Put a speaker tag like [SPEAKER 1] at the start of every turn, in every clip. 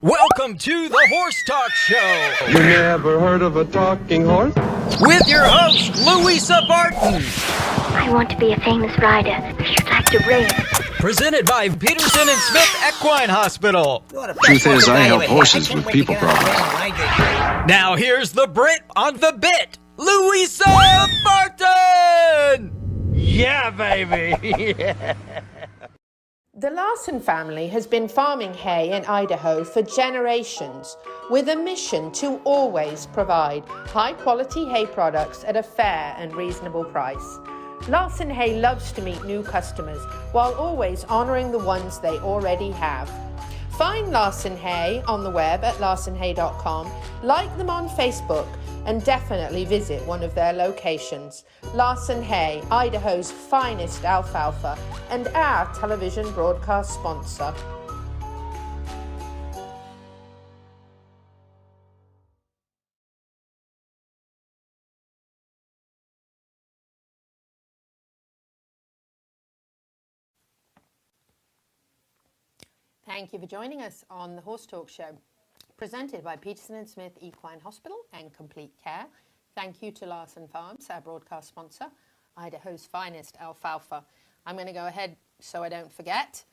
[SPEAKER 1] Welcome to the Horse Talk Show.
[SPEAKER 2] You never heard of a talking horse?
[SPEAKER 1] With your host, Louisa Barton.
[SPEAKER 3] I want to be a famous rider. I should like to race.
[SPEAKER 1] Presented by Peterson and Smith Equine Hospital.
[SPEAKER 2] Truth is, I help horses with people problems.
[SPEAKER 1] Now here's the Brit on the bit, Louisa Barton.
[SPEAKER 4] Yeah, baby. Yeah.
[SPEAKER 5] The Larson family has been farming hay in Idaho for generations with a mission to always provide high-quality hay products at a fair and reasonable price. Larson Hay loves to meet new customers while always honoring the ones they already have. Find Larson Hay on the web at larsonhay.com, like them on Facebook, and definitely visit one of their locations. Larson Hay, Idaho's finest alfalfa, and our television broadcast sponsor. Thank you for joining us on the Horse Talk Show, presented by Peterson and Smith Equine Hospital and Complete Care. Thank you to Larson Farms, our broadcast sponsor, Idaho's finest alfalfa. I'm going to go ahead so I don't forget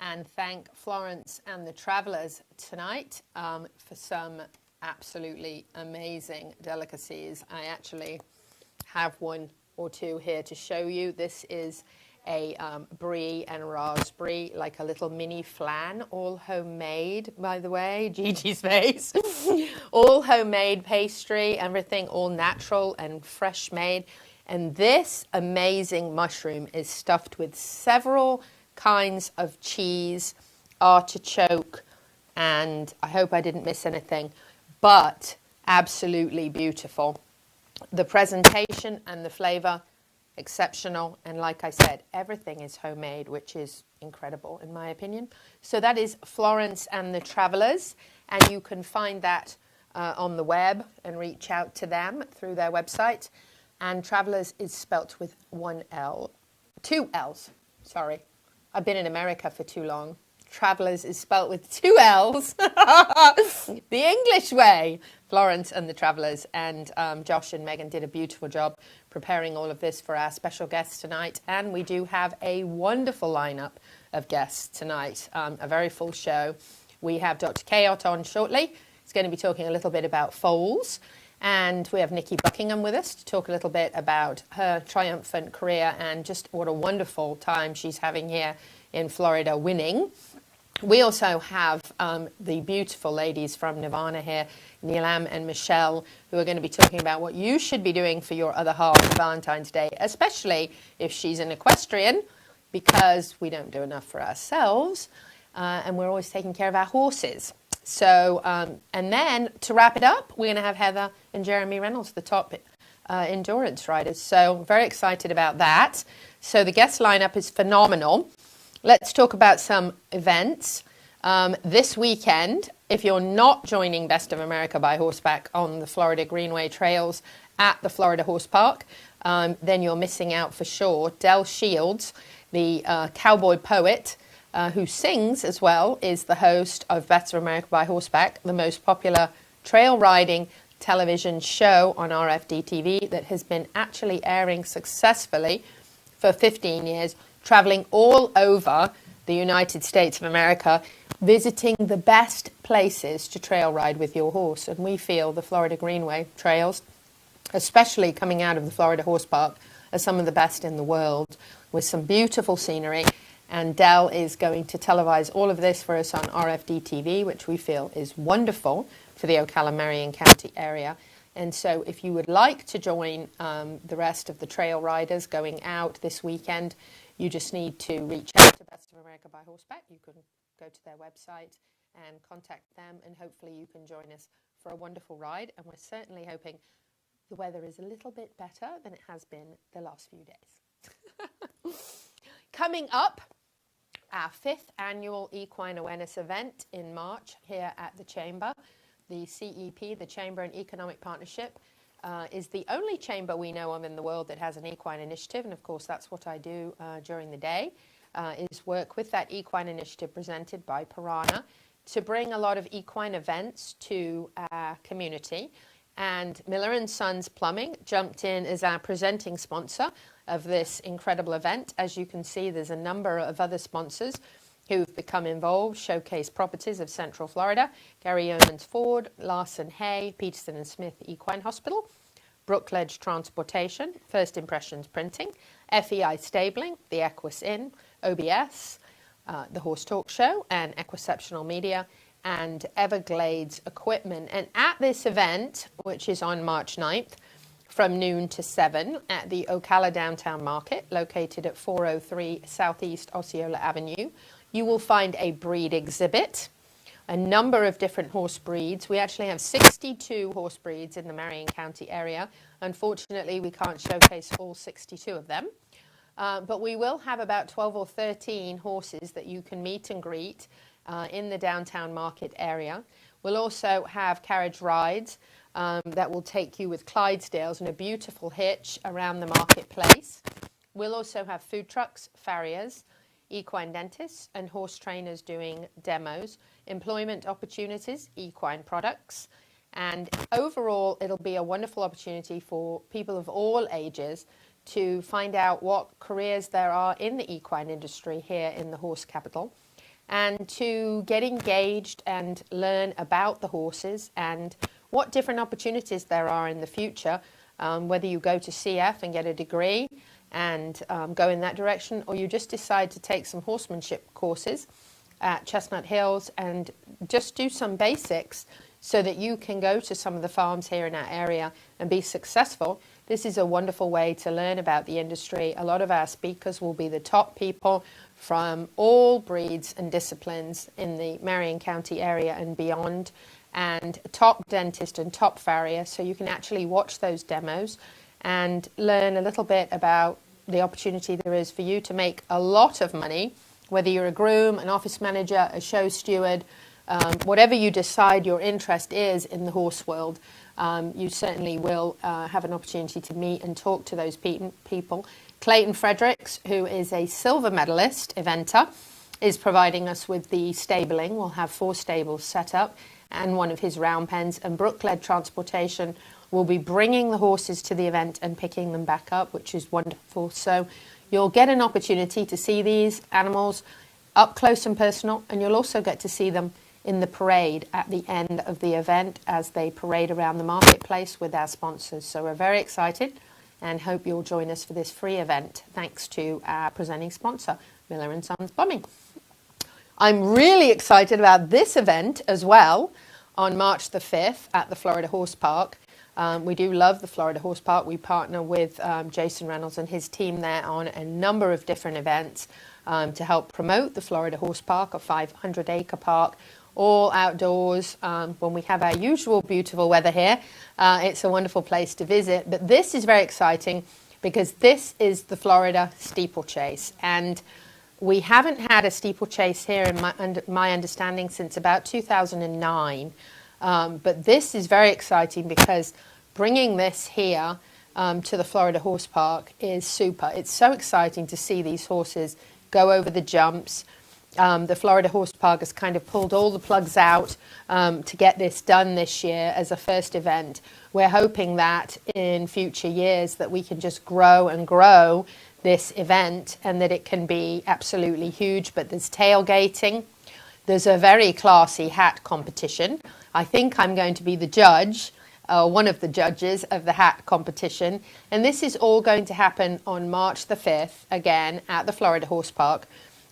[SPEAKER 5] and thank Florence and the Travelers tonight for some absolutely amazing delicacies. I actually have one or two here to show you. This is a brie and raspberry, like a little mini flan, all homemade, by the way. Gigi's face. All homemade pastry, everything all natural and fresh made. And this amazing mushroom is stuffed with several kinds of cheese, artichoke, and I hope I didn't miss anything, but absolutely beautiful. The presentation and the flavor, exceptional, and like I said, everything is homemade, which is incredible in my opinion. So that is Florence and the Travelers, and you can find that on the web and reach out to them through their website. And Travelers is spelt with two L's. Sorry, I've been in America for too long. Travelers is spelt with two L's, the English way. Florence and the Travelers, and Josh and Megan did a beautiful job preparing all of this for our special guests tonight. And we do have a wonderful lineup of guests tonight, a very full show. We have Dr Cayot on shortly. He's going to be talking a little bit about foals. And we have Nicky Buckingham with us to talk a little bit about her triumphant career and just what a wonderful time she's having here in Florida winning. We also have the beautiful ladies from Nirvana here, Nilam and Michelle, who are going to be talking about what you should be doing for your other half for Valentine's Day, especially if she's an equestrian, because we don't do enough for ourselves, and we're always taking care of our horses. So, and then to wrap it up, we're going to have Heather and Jeremy Reynolds, the top endurance riders. So very excited about that. So the guest lineup is phenomenal. Let's talk about some events. This weekend, if you're not joining Best of America by horseback on the Florida Greenway Trails at the Florida Horse Park, then you're missing out for sure. Del Shields, the cowboy poet, who sings as well, is the host of Best of America by Horseback, the most popular trail riding television show on RFD TV that has been actually airing successfully for 15 years, traveling all over the United States of America, visiting the best places to trail ride with your horse. And we feel the Florida Greenway trails, especially coming out of the Florida Horse Park, are some of the best in the world, with some beautiful scenery. And Del is going to televise all of this for us on RFD TV, which we feel is wonderful for the Ocala-Marion County area. And so if you would like to join the rest of the trail riders going out this weekend, you just need to reach out to Best of America by Horseback. You can go to their website and contact them, and hopefully you can join us for a wonderful ride. And we're certainly hoping the weather is a little bit better than it has been the last few days. Coming up, our 5th annual Equine Awareness event in March here at the Chamber. The CEP, the Chamber and Economic Partnership, is the only chamber we know of in the world that has an equine initiative, and of course that's what I do during the day, is work with that equine initiative presented by Piranha to bring a lot of equine events to our community. And Miller & Sons Plumbing jumped in as our presenting sponsor of this incredible event. As you can see, there's a number of other sponsors who've become involved. Showcase Properties of Central Florida, Gary Yeomans Ford, Larson Hay, Peterson and Smith Equine Hospital, Brookledge Transportation, First Impressions Printing, FEI Stabling, the Equus Inn, OBS, the Horse Talk Show, and Equiceptional Media, and Everglades Equipment. And at this event, which is on March 9th, from noon to 7 at the Ocala Downtown Market, located at 403 Southeast Osceola Avenue, you will find a breed exhibit, a number of different horse breeds. We actually have 62 horse breeds in the Marion County area. Unfortunately, we can't showcase all 62 of them. But we will have about 12 or 13 horses that you can meet and greet in the downtown market area. We'll also have carriage rides that will take you with Clydesdales and a beautiful hitch around the marketplace. We'll also have food trucks, farriers, equine dentists and horse trainers doing demos, employment opportunities, equine products, and overall it'll be a wonderful opportunity for people of all ages to find out what careers there are in the equine industry here in the horse capital, and to get engaged and learn about the horses and what different opportunities there are in the future, whether you go to CF and get a degree and go in that direction, or you just decide to take some horsemanship courses at Chestnut Hills and just do some basics so that you can go to some of the farms here in our area and be successful. This is a wonderful way to learn about the industry. A lot of our speakers will be the top people from all breeds and disciplines in the Marion County area and beyond, and top dentist and top farrier, so you can actually watch those demos and learn a little bit about the opportunity there is for you to make a lot of money, whether you're a groom, an office manager, a show steward, whatever you decide your interest is in the horse world. You certainly will have an opportunity to meet and talk to those people. Clayton Fredericks, who is a silver medalist eventer, is providing us with the stabling. We'll have 4 stables set up and one of his round pens, and Brook-led transportation will be bringing the horses to the event and picking them back up, which is wonderful. So you'll get an opportunity to see these animals up close and personal, and you'll also get to see them in the parade at the end of the event as they parade around the marketplace with our sponsors. So we're very excited and hope you'll join us for this free event, thanks to our presenting sponsor, Miller & Sons Plumbing. I'm really excited about this event as well on March the 5th at the Florida Horse Park. We do love the Florida Horse Park. We partner with Jason Reynolds and his team there on a number of different events to help promote the Florida Horse Park, a 500-acre park, all outdoors. When we have our usual beautiful weather here, it's a wonderful place to visit. But this is very exciting because this is the Florida steeplechase, and we haven't had a steeplechase here in my understanding since about 2009. But this is very exciting because bringing this here to the Florida Horse Park is super. It's so exciting to see these horses go over the jumps. The Florida Horse Park has kind of pulled all the plugs out to get this done this year as a first event. We're hoping that in future years that we can just grow and grow this event and that it can be absolutely huge. But there's tailgating. There's a very classy hat competition. I think I'm going to be the judge, one of the judges of the hat competition. And this is all going to happen on March the 5th, again, at the Florida Horse Park,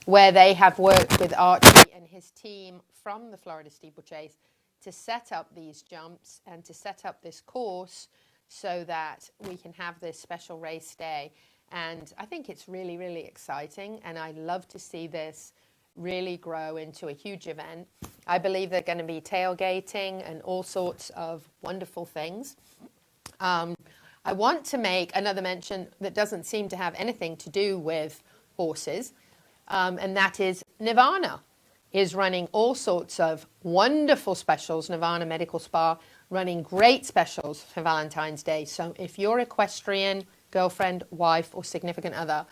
[SPEAKER 5] where they have worked with Archie and his team from the Florida Steeplechase to set up these jumps and to set up this course so that we can have this special race day. And I think it's really, really exciting, and I love to see this really grow into a huge event. I believe they're going to be tailgating and all sorts of wonderful things. I want to make another mention that doesn't seem to have anything to do with horses, and that is Nirvana is running all sorts of wonderful specials. Nirvana Medical Spa running great specials for Valentine's Day. So if you're equestrian, girlfriend, wife, or significant other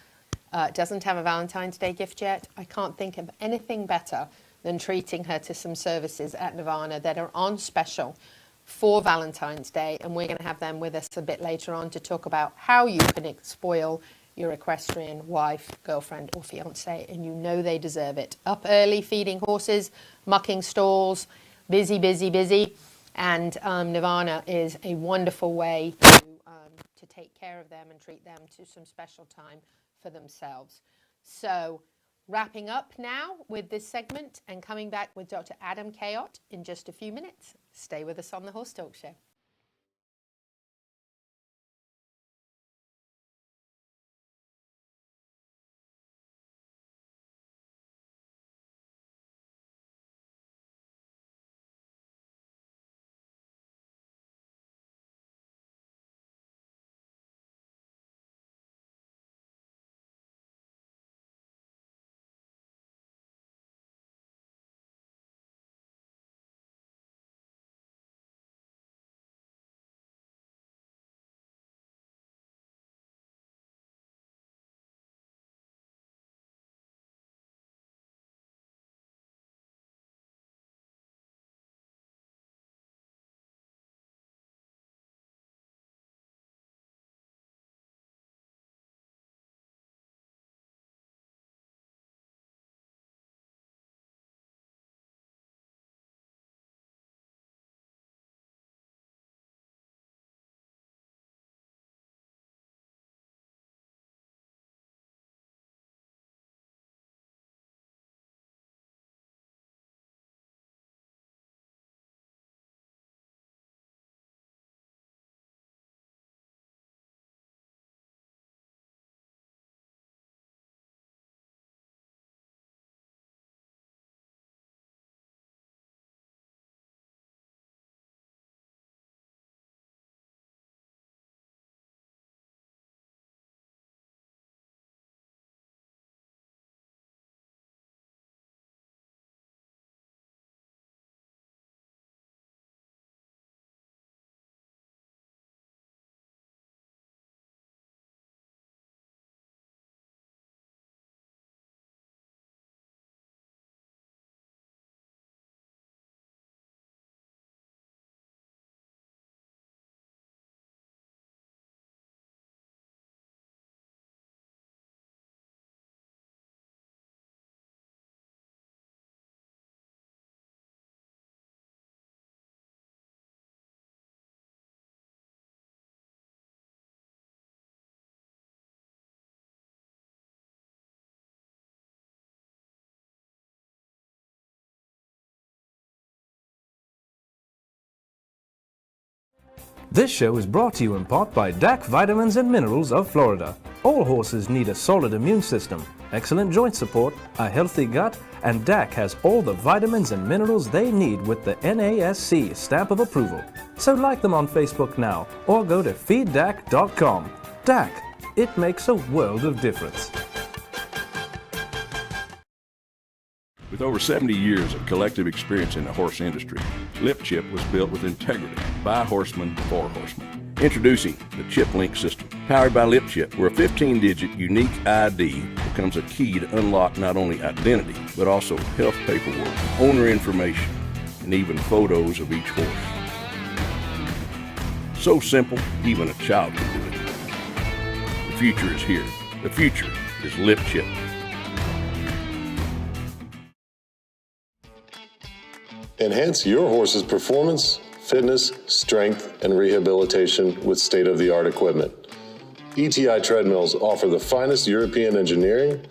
[SPEAKER 5] doesn't have a Valentine's Day gift yet, I can't think of anything better than treating her to some services at Nirvana that are on special for Valentine's Day, and we're going to have them with us a bit later on to talk about how you can spoil your equestrian wife, girlfriend or fiance, and you know they deserve it. Up early feeding horses, mucking stalls, busy, and Nirvana is a wonderful way to take care of them and treat them to some special time for themselves. So wrapping up now with this segment and coming back with Dr. Adam Cayot in just a few minutes. Stay with us on the Horse Talk Show.
[SPEAKER 6] This show is brought to you in part by DAC Vitamins and Minerals of Florida. All horses need a solid immune system, excellent joint support, a healthy gut, and DAC has all the vitamins and minerals they need with the NASC stamp of approval. So like them on Facebook now or go to feeddac.com. DAC, it makes a world of difference.
[SPEAKER 7] With over 70 years of collective experience in the horse industry, Lip Chip was built with integrity by horsemen for horsemen. Introducing the Chip Link system, powered by Lip Chip, where a 15-digit unique ID becomes a key to unlock not only identity, but also health paperwork, owner information, and even photos of each horse. So simple, even a child can do it. The future is here. The future is Lip Chip.
[SPEAKER 8] Enhance your horse's performance, fitness, strength, and rehabilitation with state-of-the-art equipment. ETI treadmills offer the finest European engineering,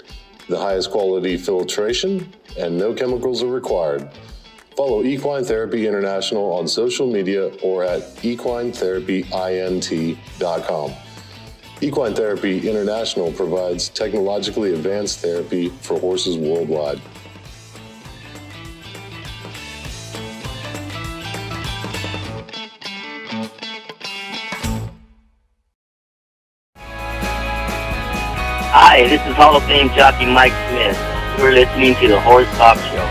[SPEAKER 8] the highest quality filtration, and no chemicals are required. Follow Equine Therapy International on social media or at equinetherapyint.com. Equine Therapy International provides technologically advanced therapy for horses worldwide.
[SPEAKER 9] Hi, this is Hall of Fame jockey Mike Smith. You're listening to the Horse Talk Show.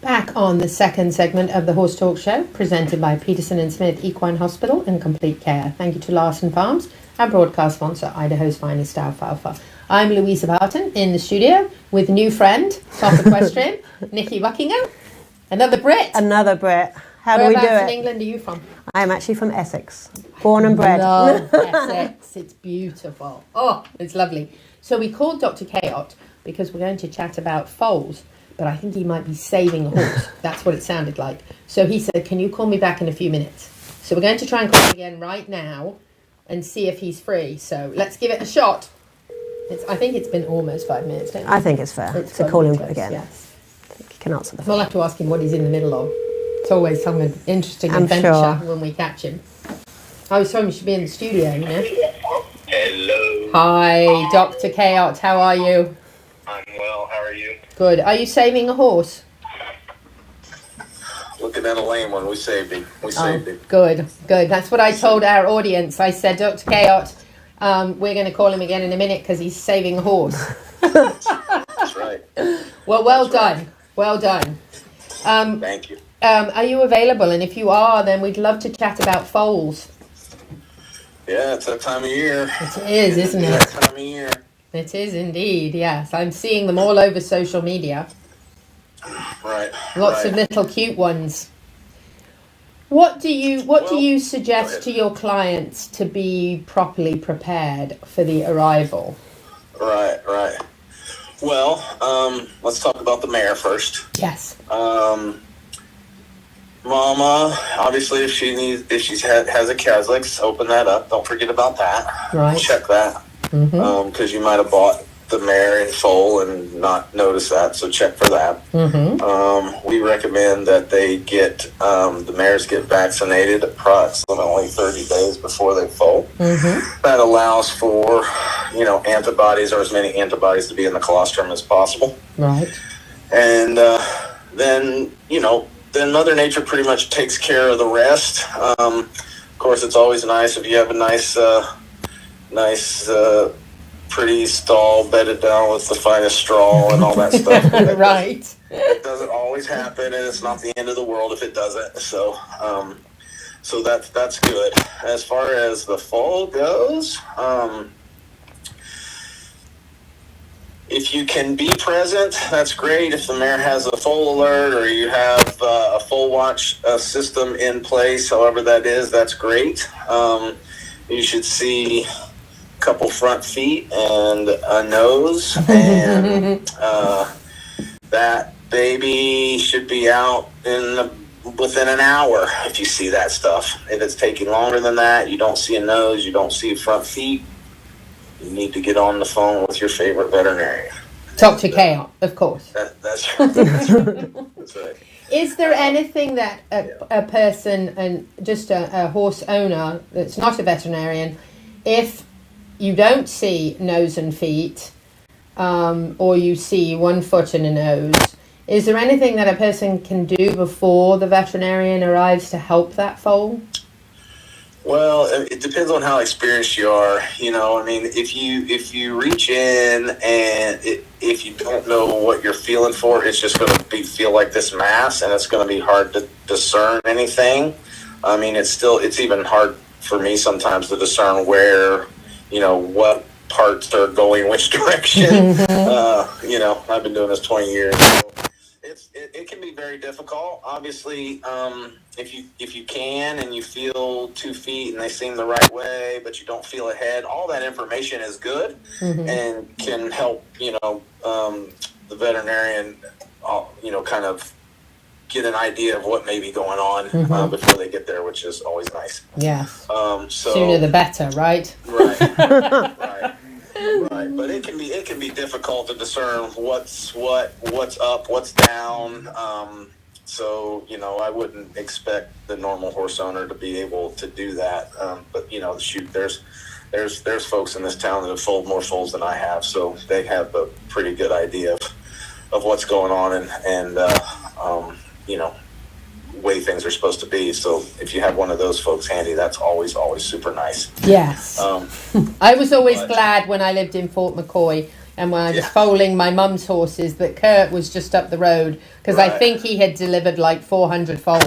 [SPEAKER 5] Back on the second segment of the Horse Talk Show, presented by Peterson and Smith Equine Hospital and Complete Care. Thank you to Larson Farms, our broadcast sponsor, Idaho's finest alfalfa. I'm Louisa Barton in the studio with new friend, top equestrian, Nicky Buckingham. Another Brit.
[SPEAKER 10] Another Brit. How do we do it?
[SPEAKER 5] Whereabouts in England are you from?
[SPEAKER 10] I am actually from Essex, born and bred.
[SPEAKER 5] Love Essex. It's beautiful. Oh, it's lovely. So we called Dr. Cayot because we're going to chat about foals, but I think he might be saving a horse. That's what it sounded like. So he said, can you call me back in a few minutes? So we're going to try and call him again right now and see if he's free. So let's give it a shot. I think it's been almost 5 minutes, don't you?
[SPEAKER 10] I think it's fair to call him again.
[SPEAKER 5] Yes.
[SPEAKER 10] I think he can answer the phone.
[SPEAKER 5] We'll have to ask him what he's in the middle of. It's always some interesting adventure when we catch him. I was told he should be in the studio, you know.
[SPEAKER 11] Hello.
[SPEAKER 5] Hi, Dr. Cayot. How are you?
[SPEAKER 11] I'm well. How are you?
[SPEAKER 5] Good. Are you saving a horse?
[SPEAKER 11] Looking at a lame one. We saved him. We saved him.
[SPEAKER 5] Good, good. That's what I told our audience. I said, Dr. Cayot, we're going to call him again in a minute because he's saving a horse.
[SPEAKER 11] That's right.
[SPEAKER 5] Well done. Well done.
[SPEAKER 11] Thank you.
[SPEAKER 5] Are you available? And if you are, then we'd love to chat about foals.
[SPEAKER 11] Yeah, it's that time of year.
[SPEAKER 5] It is, isn't it?
[SPEAKER 11] That time of year.
[SPEAKER 5] It is indeed, yes. I'm seeing them all over social media.
[SPEAKER 11] Right.
[SPEAKER 5] Lots of little cute ones. What do you suggest to your clients to be properly prepared for the arrival?
[SPEAKER 11] Right. Well, let's talk about the mare first.
[SPEAKER 5] Yes.
[SPEAKER 11] Mama, obviously, if she has a Caslix, open that up. Don't forget about that.
[SPEAKER 5] Right.
[SPEAKER 11] Check that. Because you might have bought the mare in foal and not noticed that, so check for that. We recommend that they the mares get vaccinated approximately 30 days before they foal. That allows for, antibodies, or as many antibodies to be in the colostrum as possible.
[SPEAKER 5] Right.
[SPEAKER 11] And then Mother Nature pretty much takes care of the rest. Of course, it's always nice if you have a nice, pretty stall bedded down with the finest straw and all that stuff.
[SPEAKER 5] Right.
[SPEAKER 11] It doesn't always happen, and it's not the end of the world if it doesn't. So that's good. As far as the foal goes, if you can be present, that's great. If the mare has a foal alert or you have a foal watch system in place, however that is, that's great. You should see couple front feet and a nose, and that baby should be out within an hour if you see that stuff. If it's taking longer than that, you don't see a nose, you don't see front feet, you need to get on the phone with your favorite veterinarian.
[SPEAKER 5] Dr. Cayot, of course.
[SPEAKER 11] That's right. That's right.
[SPEAKER 5] Is there anything that a person, and just a horse owner that's not a veterinarian, if you don't see nose and feet, or you see 1 foot and a nose, is there anything that a person can do before the veterinarian arrives to help that foal?
[SPEAKER 11] Well, it depends on how experienced you are. If you reach in and if you don't know what you're feeling for, it's just going to feel like this mass, and it's going to be hard to discern anything. It's even hard for me sometimes to discern where, what parts are going which direction. I've been doing this 20 years. So it can be very difficult. Obviously, if you can and you feel 2 feet and they seem the right way, but you don't feel a head, all that information is good and can help, the veterinarian, kind of get an idea of what may be going on before they get there, which is always nice.
[SPEAKER 5] Yes. Sooner the better, right?
[SPEAKER 11] Right. Right. But it can be difficult to discern what's up, what's down. I wouldn't expect the normal horse owner to be able to do that. But there's folks in this town that have foaled more foals than I have, so they have a pretty good idea of what's going on and way things are supposed to be. So if you have one of those folks handy, that's always super nice.
[SPEAKER 5] Yes. I was always glad when I lived in Fort McCoy and when I was foaling my mum's horses, that Kurt was just up the road, because I think he had delivered like 400 foals.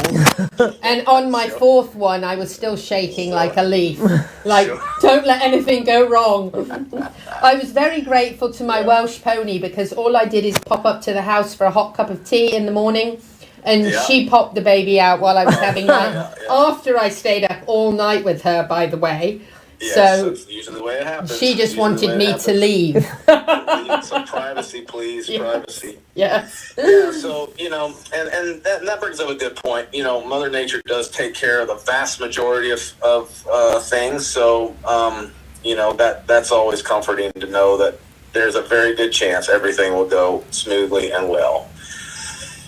[SPEAKER 5] And on my fourth one, I was still shaking like a leaf. Like, don't let anything go wrong. I was very grateful to my Welsh pony, because all I did is pop up to the house for a hot cup of tea in the morning. And she popped the baby out while I was having mine. After I stayed up all night with her, by the way.
[SPEAKER 11] Yes,
[SPEAKER 5] so
[SPEAKER 11] that's usually the way it happens.
[SPEAKER 5] She just wanted me to leave.
[SPEAKER 11] Some privacy, please. Privacy.
[SPEAKER 5] Yes.
[SPEAKER 11] Yeah, so, and that brings up a good point. Mother Nature does take care of the vast majority of things. So, that's always comforting to know that there's a very good chance everything will go smoothly and well.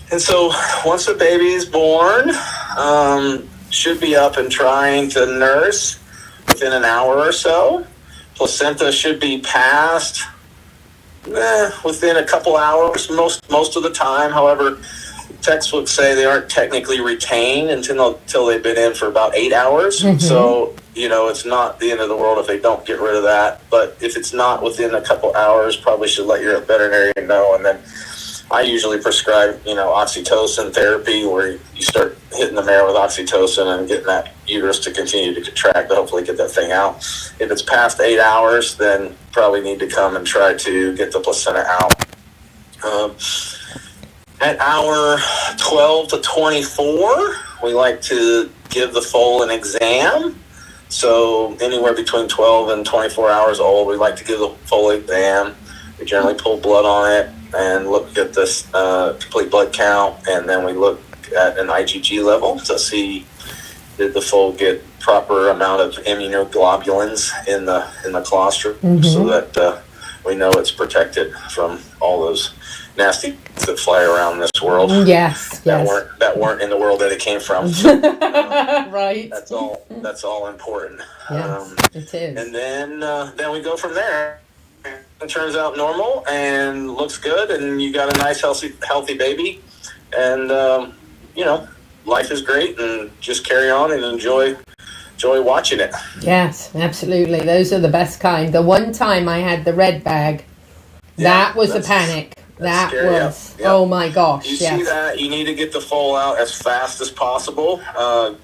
[SPEAKER 11] And so once the baby is born, should be up and trying to nurse within an hour or so. Placenta should be passed within a couple hours most of the time. However, textbooks say they aren't technically retained until they've been in for about 8 hours. Mm-hmm. So, it's not the end of the world if they don't get rid of that. But if it's not within a couple hours, probably should let your veterinarian know. And then I usually prescribe, oxytocin therapy, where you start hitting the mare with oxytocin and getting that uterus to continue to contract to hopefully get that thing out. If it's past 8 hours, then probably need to come and try to get the placenta out. At hour 12 to 24, we like to give the foal an exam. So anywhere between 12 and 24 hours old, we like to give the foal an exam. We generally pull blood on it and look at this complete blood count, and then we look at an IgG level to see did the foal get proper amount of immunoglobulins in the colostrum, so that we know it's protected from all those nasty things that fly around this world. That weren't in the world that it came from. So,
[SPEAKER 5] right.
[SPEAKER 11] That's all important.
[SPEAKER 5] Yes, it is.
[SPEAKER 11] And then we go from there. It turns out normal and looks good, and you got a nice healthy baby, and life is great, and just carry on and enjoy watching it.
[SPEAKER 5] Yes, absolutely. Those are the best kind. The one time I had the red bag, that was a panic. That
[SPEAKER 11] scary,
[SPEAKER 5] was, oh my gosh.
[SPEAKER 11] You see that, you need to get the foal out as fast as possible.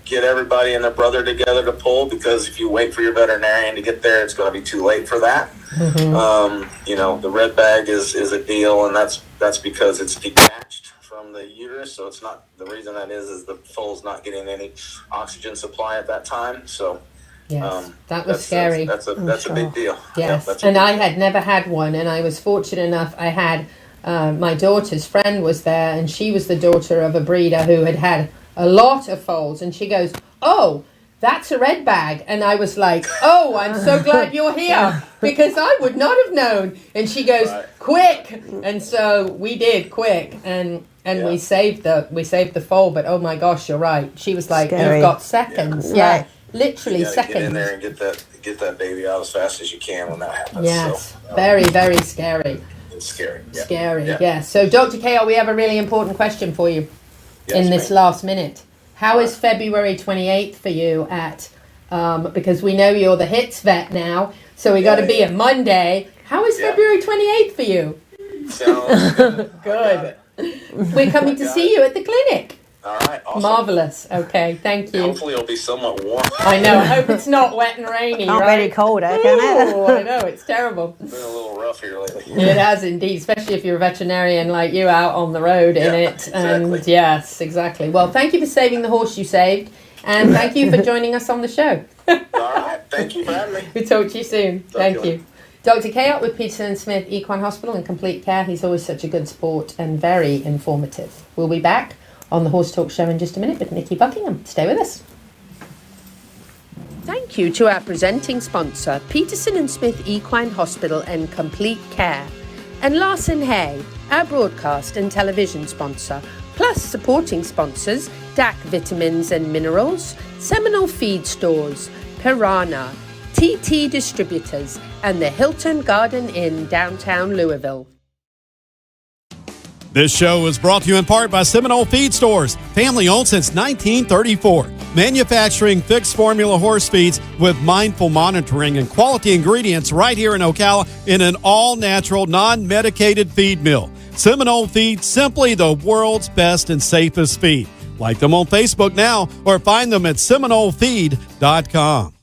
[SPEAKER 11] Get everybody and their brother together to pull, because if you wait for your veterinarian to get there, it's going to be too late for that. The red bag is a deal, and that's because it's detached from the uterus, so it's not, the reason that is the foal's not getting any oxygen supply at that time. So
[SPEAKER 5] that was scary.
[SPEAKER 11] That's a big deal.
[SPEAKER 5] Yes, and I had never had one, and I was fortunate enough, I had my daughter's friend was there, and she was the daughter of a breeder who had a lot of foals, and she goes, "Oh, that's a red bag." And I was like, "Oh, I'm so glad you're here, because I would not have known." And she goes, "Quick!" And so we did quick, and we saved the foal. But oh my gosh, you're right. She was like, "You've got seconds." Yeah, literally seconds.
[SPEAKER 11] Get in there and get that baby out as fast as you can when that happens.
[SPEAKER 5] Yes, very, very scary.
[SPEAKER 11] It's scary. Yeah.
[SPEAKER 5] Scary, yeah. So, Dr. Cayot, we have a really important question for you in this last minute. How is February 28th for you because we know you're the HITS vet now, so we got to be a Monday. How is February 28th for you?
[SPEAKER 11] Sounds
[SPEAKER 5] good. We're coming to see you at the clinic.
[SPEAKER 11] All right, awesome.
[SPEAKER 5] Marvelous. Okay, thank you.
[SPEAKER 11] Hopefully it'll be somewhat warm.
[SPEAKER 5] I know. I hope it's not wet and rainy.
[SPEAKER 10] Not very cold, can it?
[SPEAKER 5] Oh, I know. It's terrible.
[SPEAKER 11] It's been a little rough here lately.
[SPEAKER 5] It has indeed, especially if you're a veterinarian like you out on the road in it.
[SPEAKER 11] Exactly.
[SPEAKER 5] And yes, exactly. Well, thank you for saving the horse you saved, and thank you for joining us on the show.
[SPEAKER 11] All right. Thank you for having me.
[SPEAKER 5] We'll talk to you soon. Thank you. Dr. Cayot with Peterson Smith Equine Hospital and Complete Care. He's always such a good sport and very informative. We'll be back on the Horse Talk Show in just a minute with Nicky Buckingham. Stay with us. Thank you to our presenting sponsor, Peterson & Smith Equine Hospital and Complete Care, and Larson Hay, our broadcast and television sponsor, plus supporting sponsors, DAC Vitamins and Minerals, Seminole Feed Stores, Piranha, TT Distributors, and the Hilton Garden Inn, downtown Louisville.
[SPEAKER 12] This show is brought to you in part by Seminole Feed Stores, family owned since 1934. manufacturing fixed formula horse feeds with mindful monitoring and quality ingredients right here in Ocala in an all-natural, non-medicated feed mill. Seminole Feed, simply the world's best and safest feed. Like them on Facebook now or find them at SeminoleFeed.com.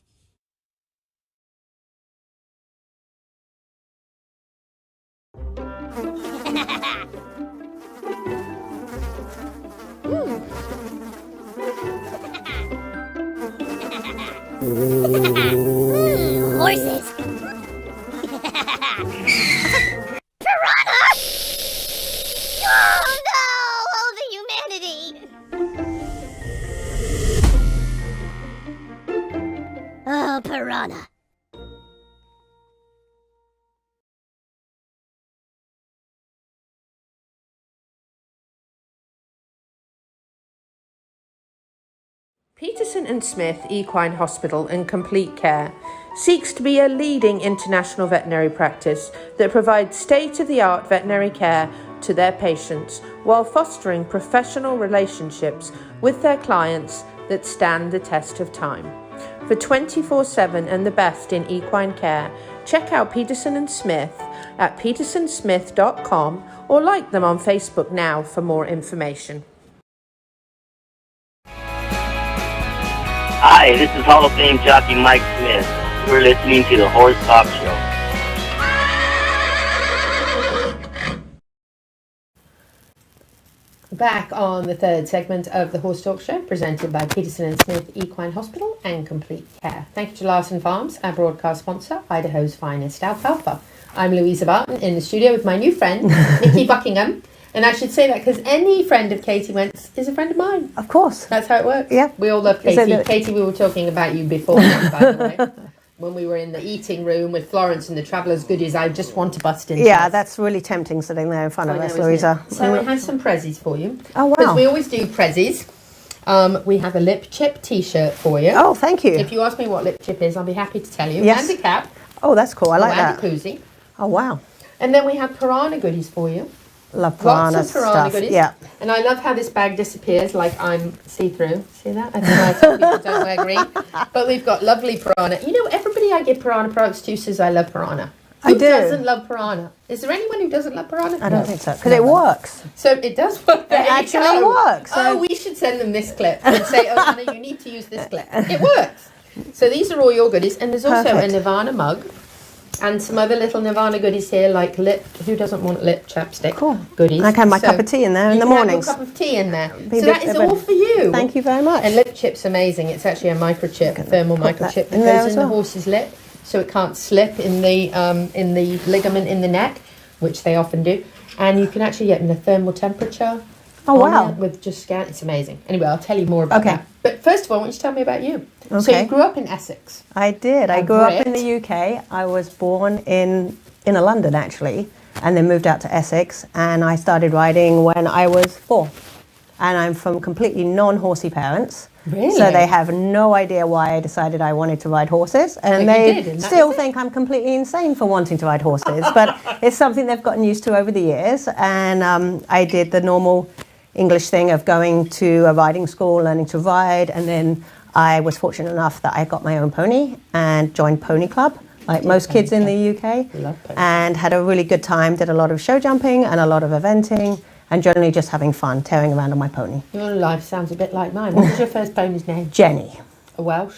[SPEAKER 3] Horses. Piranha! Oh no! Oh, the humanity! Oh, piranha.
[SPEAKER 5] Peterson and Smith Equine Hospital and Complete Care seeks to be a leading international veterinary practice that provides state-of-the-art veterinary care to their patients while fostering professional relationships with their clients that stand the test of time. For 24/7 and the best in equine care, check out Peterson and Smith at petersonsmith.com or like them on Facebook now for more information.
[SPEAKER 9] Hi, this is Hall of Fame jockey Mike Smith. You're listening to the Horse Talk Show.
[SPEAKER 5] Back on the third segment of the Horse Talk Show, presented by Peterson and Smith Equine Hospital and Complete Care. Thank you to Larson Farms, our broadcast sponsor, Idaho's finest alfalfa. I'm Louisa Barton in the studio with my new friend, Nicky Buckingham. And I should say that because any friend of Katie Wentz is a friend of mine.
[SPEAKER 10] Of course.
[SPEAKER 5] That's how it works.
[SPEAKER 10] Yeah.
[SPEAKER 5] We all love Katie. Katie, we were talking about you before, by the way. When we were in the eating room with Florence and the Traveller's Goodies, I just want to bust in.
[SPEAKER 10] Yeah, that's really tempting sitting there in front of us, Louisa.
[SPEAKER 5] So we have some prezzies for you.
[SPEAKER 10] Oh, wow.
[SPEAKER 5] Because we always do prezzies. We have a lip chip T-shirt for you.
[SPEAKER 10] Oh, thank you.
[SPEAKER 5] If you ask me what lip chip is, I'll be happy to tell you.
[SPEAKER 10] Yes.
[SPEAKER 5] And a cap.
[SPEAKER 10] Oh, that's cool. I like that.
[SPEAKER 5] And a koozie.
[SPEAKER 10] Oh, wow.
[SPEAKER 5] And then we have piranha goodies for you.
[SPEAKER 10] Love piranha
[SPEAKER 5] Lots of piranha
[SPEAKER 10] stuff.
[SPEAKER 5] goodies.
[SPEAKER 10] Yeah.
[SPEAKER 5] And I love how this bag disappears like I'm see-through. See that? I don't know, some people don't wear green. But we've got lovely piranha. You know, everybody I give piranha products to says I love piranha. Who doesn't love piranha? Is there anyone who doesn't love piranha?
[SPEAKER 10] I don't think so. Because it works.
[SPEAKER 5] So it does work. There
[SPEAKER 10] It
[SPEAKER 5] you
[SPEAKER 10] actually
[SPEAKER 5] go.
[SPEAKER 10] works.
[SPEAKER 5] Oh, we should send them this clip and say, oh, Anna, you need to use this clip. It works. So these are all your goodies. And there's also
[SPEAKER 10] Perfect.
[SPEAKER 5] a Nirvana mug. And some other little Nirvana goodies here, like lip. Who doesn't want lip chapstick?
[SPEAKER 10] Cool.
[SPEAKER 5] Goodies.
[SPEAKER 10] I can have my cup of tea in there in the mornings.
[SPEAKER 5] You can have your cup of tea in there.
[SPEAKER 10] Be
[SPEAKER 5] So
[SPEAKER 10] a
[SPEAKER 5] that
[SPEAKER 10] bit-
[SPEAKER 5] is
[SPEAKER 10] a bit-
[SPEAKER 5] all for you.
[SPEAKER 10] Thank you very much.
[SPEAKER 5] And lip chip's amazing. It's actually a microchip, a thermal
[SPEAKER 10] put that
[SPEAKER 5] microchip that
[SPEAKER 10] in there
[SPEAKER 5] goes
[SPEAKER 10] as
[SPEAKER 5] in the
[SPEAKER 10] well.
[SPEAKER 5] horse's lip, so it can't slip in the ligament in the neck, which they often do. And you can actually get in a thermal temperature.
[SPEAKER 10] Oh, wow.
[SPEAKER 5] it with just scan. It's amazing. Anyway, I'll tell you more about
[SPEAKER 10] Okay.
[SPEAKER 5] that. But first of all, I want you to tell me about you. So
[SPEAKER 10] Okay.
[SPEAKER 5] you grew up in Essex.
[SPEAKER 10] I did. I
[SPEAKER 5] A
[SPEAKER 10] grew up in
[SPEAKER 5] Brit.
[SPEAKER 10] the UK. I was born in London, actually, and then moved out to Essex. And I started riding when I was 4. And I'm from completely non-horsey parents.
[SPEAKER 5] Really?
[SPEAKER 10] So they have no idea why I decided I wanted to ride horses. And
[SPEAKER 5] But you
[SPEAKER 10] they
[SPEAKER 5] did, and that
[SPEAKER 10] still
[SPEAKER 5] was it.
[SPEAKER 10] think I'm completely insane for wanting to ride horses. But it's something they've gotten used to over the years. And I did the normal English thing of going to a riding school, learning to ride. And then I was fortunate enough that I got my own pony and joined Pony Club, like most kids in the UK.
[SPEAKER 5] Love pony.
[SPEAKER 10] And had a really good time, did a lot of show jumping and a lot of eventing. And generally just having fun, tearing around on my pony.
[SPEAKER 5] Your life sounds a bit like mine. What was your first pony's name?
[SPEAKER 10] Jenny.
[SPEAKER 5] A Welsh?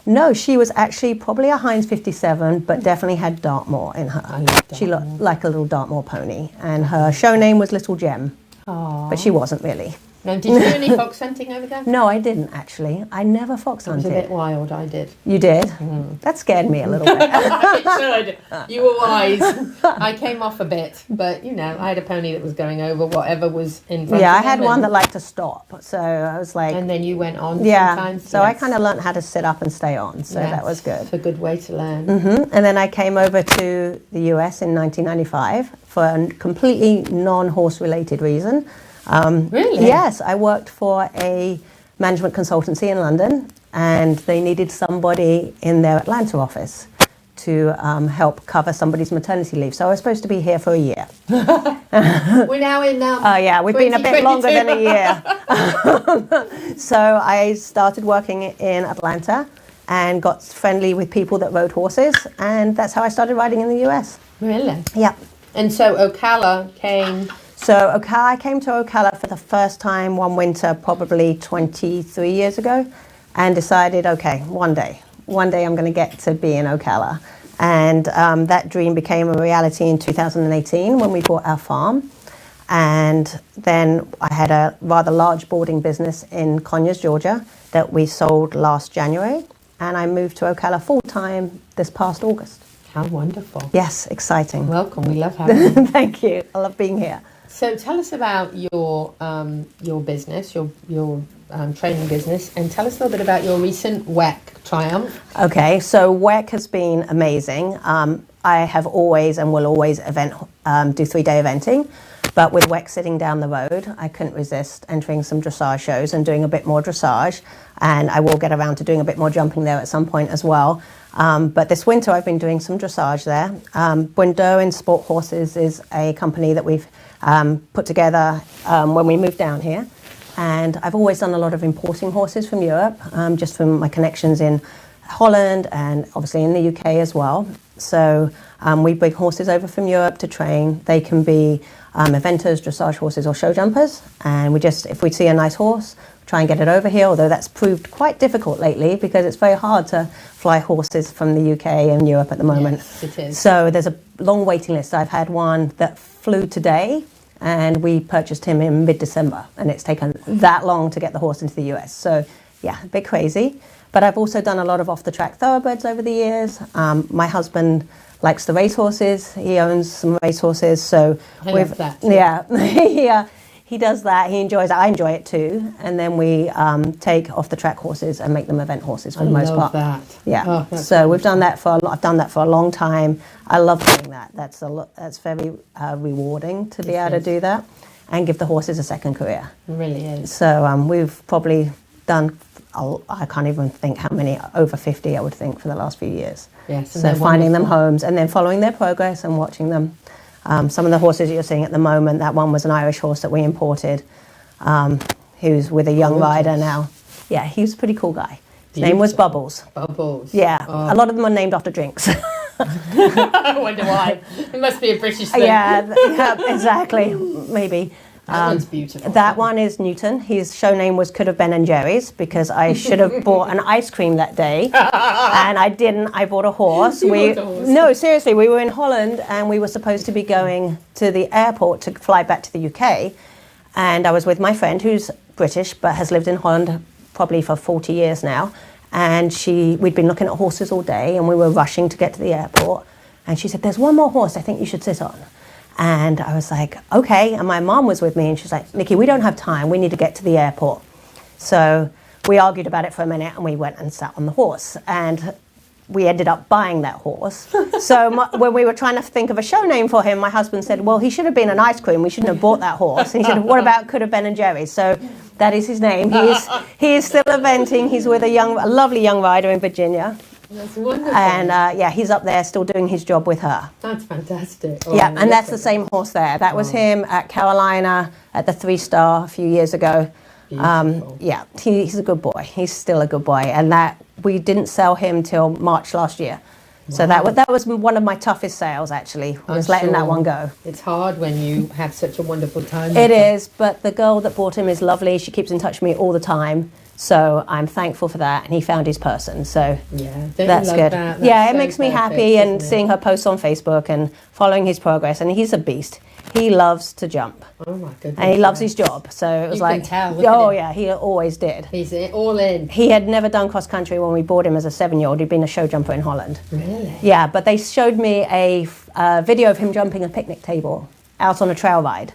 [SPEAKER 10] No, she was actually probably a Heinz 57, but definitely had Dartmoor in her.
[SPEAKER 5] I love
[SPEAKER 10] She looked like a little Dartmoor pony. And her show name was Little Gem,
[SPEAKER 5] Aww.
[SPEAKER 10] but she wasn't really.
[SPEAKER 5] Now, did you do any fox hunting over there?
[SPEAKER 10] No, I didn't actually. I never fox
[SPEAKER 5] It was a
[SPEAKER 10] hunted.
[SPEAKER 5] bit wild, I did.
[SPEAKER 10] You did? That scared me a little bit.
[SPEAKER 5] It should. You were wise. I came off a bit, but you know, I had a pony that was going over whatever was in front
[SPEAKER 10] Yeah,
[SPEAKER 5] of
[SPEAKER 10] I had
[SPEAKER 5] him
[SPEAKER 10] one
[SPEAKER 5] and-
[SPEAKER 10] that liked to stop. So I was like,
[SPEAKER 5] And then you went on
[SPEAKER 10] yeah.
[SPEAKER 5] sometimes.
[SPEAKER 10] So I
[SPEAKER 5] yes.
[SPEAKER 10] kind of learned how to sit up and stay on. So
[SPEAKER 5] Yes,
[SPEAKER 10] that was good.
[SPEAKER 5] It's a good way to learn.
[SPEAKER 10] And then I came over to the US in 1995 for a completely non-horse related reason.
[SPEAKER 5] Really?
[SPEAKER 10] Yes, I worked for a management consultancy in London, and they needed somebody in their Atlanta office to help cover somebody's maternity leave. So I was supposed to be here for a year.
[SPEAKER 5] We're now in
[SPEAKER 10] Oh yeah, we've been a bit longer than a year. So I started working in Atlanta and got friendly with people that rode horses, and that's how I started riding in the US.
[SPEAKER 5] Really?
[SPEAKER 10] Yeah.
[SPEAKER 5] And so Ocala came...
[SPEAKER 10] So I came to Ocala for the first time one winter, probably 23 years ago, and decided, okay, one day I'm going to get to be in Ocala. And that dream became a reality in 2018 when we bought our farm. And then I had a rather large boarding business in Conyers, Georgia, that we sold last January. And I moved to Ocala full-time this past August.
[SPEAKER 5] How wonderful.
[SPEAKER 10] Yes, exciting.
[SPEAKER 5] Welcome, we love having you.
[SPEAKER 10] Thank you, I love being here.
[SPEAKER 5] So tell us about your business, your training business, and tell us a little bit about your recent WEC triumph.
[SPEAKER 10] Okay, so WEC has been amazing. I have always and will always do 3-day eventing, but with WEC sitting down the road, I couldn't resist entering some dressage shows and doing a bit more dressage, and I will get around to doing a bit more jumping there at some point as well. But this winter I've been doing some dressage there. Buendo Sport Horses is a company that we've put together when we moved down here. And I've always done a lot of importing horses from Europe, just from my connections in Holland and obviously in the UK as well. So we bring horses over from Europe to train. They can be eventers, dressage horses or show jumpers. And if we see a nice horse, try and get it over here, although that's proved quite difficult lately because it's very hard to fly horses from the UK and Europe at the moment.
[SPEAKER 5] Yes, it is.
[SPEAKER 10] So there's a long waiting list. I've had one that flew today, and we purchased him in mid-December, and it's taken that long to get the horse into the US. So yeah, a bit crazy. But I've also done a lot of off-the-track thoroughbreds over the years. My husband likes the racehorses. He owns some racehorses, so
[SPEAKER 5] I love that.
[SPEAKER 10] Yeah, he does that. He enjoys it. I enjoy it too. And then we take off-the-track horses and make them event horses for the most part.
[SPEAKER 5] I love that.
[SPEAKER 10] Yeah.
[SPEAKER 5] Oh,
[SPEAKER 10] So we've done that I've done that for a long time. I love doing that. That's very rewarding to be able to do that and give the horses a second career.
[SPEAKER 5] It really is.
[SPEAKER 10] So we've probably done, I can't even think how many, over 50 I would think for the last few years.
[SPEAKER 5] Yes.
[SPEAKER 10] So finding them homes and then following their progress and watching them. Some of the horses you're seeing at the moment, that one was an Irish horse that we imported, who's with a young rider now. Yeah, he was a pretty cool guy. His name was Bubbles.
[SPEAKER 5] Bubbles.
[SPEAKER 10] Yeah, a lot of them are named after drinks.
[SPEAKER 5] I wonder why. It must be a British thing.
[SPEAKER 10] Yeah, exactly. Maybe.
[SPEAKER 5] That one's beautiful.
[SPEAKER 10] That one is Newton. His show name could have been Ben & Jerry's because I should have bought an ice cream that day, and I didn't. I bought a horse. No, seriously, we were in Holland and we were supposed to be going to the airport to fly back to the UK, and I was with my friend who's British but has lived in Holland probably for 40 years now, and we'd been looking at horses all day and we were rushing to get to the airport, and she said, "There's one more horse I think you should sit on." And I was like, okay. And my mom was with me and she's like, "Nicky, we don't have time. We need to get to the airport." So we argued about it for a minute and we went and sat on the horse. And we ended up buying that horse. So when we were trying to think of a show name for him, my husband said, "Well, he should have been an ice cream. We shouldn't have bought that horse." And he said, "What about could have Ben & Jerry's?" So that is his name. He is still eventing. He's with a lovely young rider in Virginia.
[SPEAKER 5] That's wonderful.
[SPEAKER 10] And he's up there still doing his job with her.
[SPEAKER 5] That's fantastic.
[SPEAKER 10] Yeah, and that's the same horse there. That was him at Carolina at the 3-star a few years ago. Yeah, he's a good boy. He's still a good boy. And that we didn't sell him till March last year. So that was one of my toughest sales, actually, was letting that one go.
[SPEAKER 5] It's hard when you have such a wonderful time.
[SPEAKER 10] It is, but the girl that bought him is lovely. She keeps in touch with me all the time. So I'm thankful for that, and he found his person. So that's good. It makes me happy, and seeing her posts on Facebook and following his progress. And he's a beast. He loves to jump.
[SPEAKER 5] Oh my goodness!
[SPEAKER 10] And he loves his job. So it was
[SPEAKER 5] you can tell,
[SPEAKER 10] yeah, he always did.
[SPEAKER 5] He's all in.
[SPEAKER 10] He had never done cross country when we bought him as a 7-year-old. He'd been a show jumper in Holland.
[SPEAKER 5] Really?
[SPEAKER 10] Yeah, but they showed me a video of him jumping a picnic table out on a trail ride.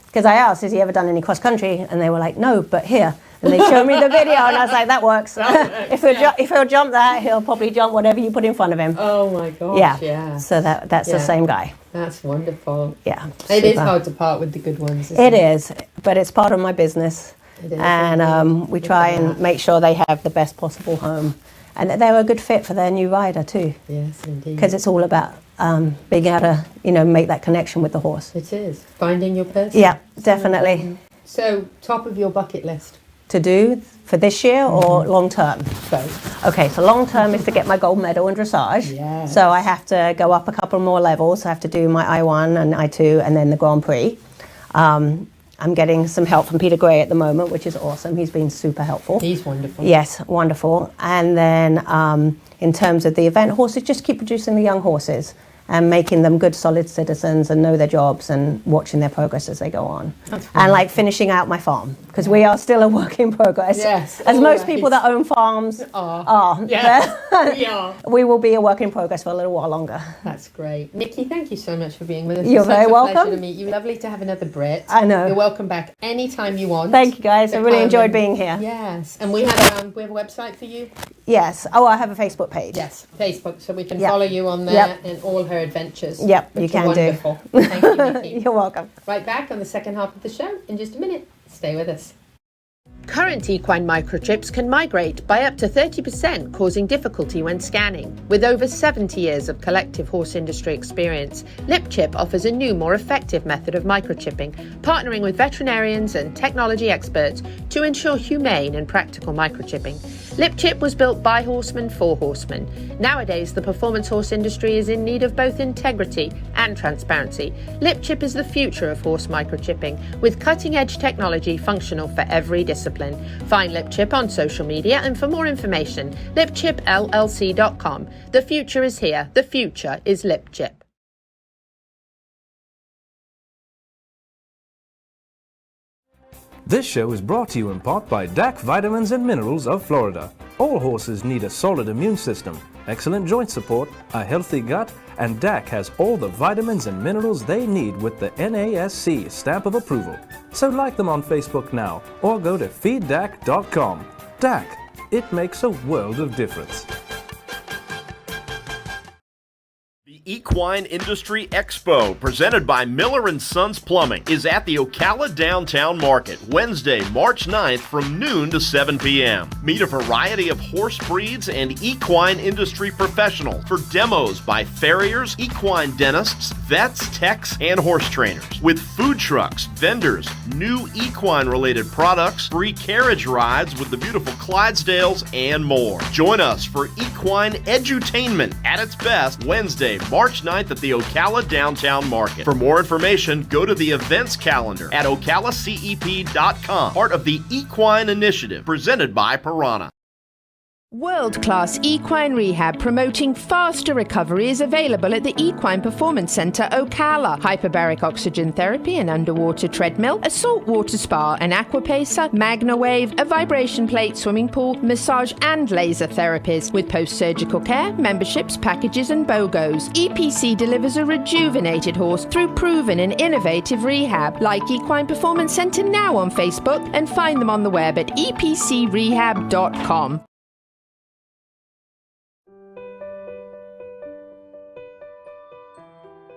[SPEAKER 10] Because I asked, "Has he ever done any cross country?" And they were like, "No, but here." And they showed me the video, and I was like, "That works. If he'll jump that, he'll probably jump whatever you put in front of him."
[SPEAKER 5] Oh my gosh! Yeah.
[SPEAKER 10] So that's the same guy.
[SPEAKER 5] That's wonderful.
[SPEAKER 10] Yeah.
[SPEAKER 5] It is hard to part with the good ones.
[SPEAKER 10] It is, but it's part of my business, and we try and make sure they have the best possible home. And that they were a good fit for their new rider too.
[SPEAKER 5] Yes, indeed.
[SPEAKER 10] Because it's all about being able to, you know, make that connection with the horse.
[SPEAKER 5] It is. Finding your person.
[SPEAKER 10] Yeah, definitely.
[SPEAKER 5] So, top of your bucket list?
[SPEAKER 10] To do for this year or long term?
[SPEAKER 5] Both.
[SPEAKER 10] Okay, so long term is to get my gold medal in dressage.
[SPEAKER 5] Yes.
[SPEAKER 10] So I have to go up a couple more levels. I have to do my I1 and I2 and then the Grand Prix. I'm getting some help from Peter Gray at the moment, which is awesome. He's been super helpful.
[SPEAKER 5] He's wonderful.
[SPEAKER 10] Yes, wonderful. And then in terms of the event horses, just keep producing the young horses and making them good, solid citizens and know their jobs and watching their progress as they go on. And like finishing out my farm, because we are still a work in progress.
[SPEAKER 5] Yes.
[SPEAKER 10] As most people that own farms are.
[SPEAKER 5] Yeah, we are.
[SPEAKER 10] We will be a work in progress for a little while longer.
[SPEAKER 5] That's great. Nicky, thank you so much for being with us.
[SPEAKER 10] You're
[SPEAKER 5] It's
[SPEAKER 10] very
[SPEAKER 5] such a
[SPEAKER 10] welcome.
[SPEAKER 5] pleasure to meet you. Lovely to have another Brit.
[SPEAKER 10] I know.
[SPEAKER 5] You're welcome back anytime you want.
[SPEAKER 10] Thank you, guys. I really enjoyed being here.
[SPEAKER 5] Yes. And we have a website for you?
[SPEAKER 10] Yes. Oh, I have a Facebook page.
[SPEAKER 5] Yes, Facebook, so we can
[SPEAKER 10] Yep.
[SPEAKER 5] follow you on there
[SPEAKER 10] Yep.
[SPEAKER 5] and all her adventures.
[SPEAKER 10] Yep, you
[SPEAKER 5] Which are
[SPEAKER 10] can
[SPEAKER 5] wonderful.
[SPEAKER 10] do.
[SPEAKER 5] Thank you, Nicky.
[SPEAKER 10] You're welcome.
[SPEAKER 5] Right back on the second half of the show in just a minute. Stay with us. Current equine microchips can migrate by up to 30%, causing difficulty when scanning. With over 70 years of collective horse industry experience, LipChip offers a new, more effective method of microchipping, partnering with veterinarians and technology experts to ensure humane and practical microchipping. LipChip was built by horsemen for horsemen. Nowadays, the performance horse industry is in need of both integrity and transparency. LipChip is the future of horse microchipping, with cutting-edge technology functional for every discipline. Find LipChip on social media, and for more information, lipchipllc.com. The future is here. The future is LipChip.
[SPEAKER 6] This show is brought to you in part by DAC Vitamins and Minerals of Florida. All horses need a solid immune system, excellent joint support, a healthy gut, and DAC has all the vitamins and minerals they need with the NASC stamp of approval. So like them on Facebook now or go to feeddac.com. DAC, it makes a world of difference.
[SPEAKER 13] Equine Industry Expo, presented by Miller & Sons Plumbing, is at the Ocala Downtown Market, Wednesday, March 9th from noon to 7 p.m. Meet a variety of horse breeds and equine industry professionals for demos by farriers, equine dentists, vets, techs, and horse trainers. With food trucks, vendors, new equine-related products, free carriage rides with the beautiful Clydesdales, and more. Join us for Equine Edutainment at its best, Wednesday, March 9th at the Ocala Downtown Market. For more information, go to the events calendar at ocalacep.com, part of the Equine Initiative, presented by Piranha.
[SPEAKER 14] World-class equine rehab promoting faster recovery is available at the Equine Performance Centre Ocala. Hyperbaric oxygen therapy, an underwater treadmill, a saltwater spa, an aquapacer, MagnaWave, a vibration plate, swimming pool, massage and laser therapies. With post-surgical care, memberships, packages and BOGOs. EPC delivers a rejuvenated horse through proven and innovative rehab. Like Equine Performance Centre now on Facebook and find them on the web at epcrehab.com.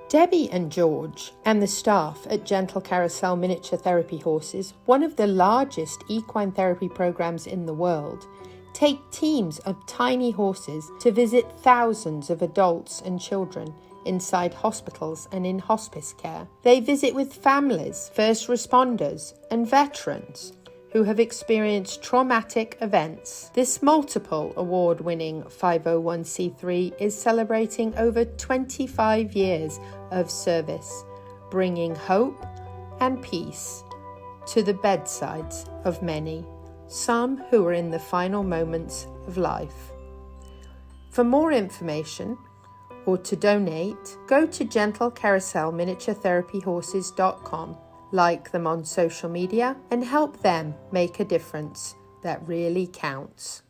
[SPEAKER 5] Debbie and George and the staff at Gentle Carousel Miniature Therapy Horses, one of the largest equine therapy programs in the world, take teams of tiny horses to visit thousands of adults and children inside hospitals and in hospice care. They visit with families, first responders, and veterans who have experienced traumatic events. This multiple award-winning 501c3 is celebrating over 25 years of service, bringing hope and peace to the bedsides of many, some who are in the final moments of life. For more information or to donate, go to gentlecarouselminiaturetherapyhorses.com. Like them on social media, and help them make a difference that really counts.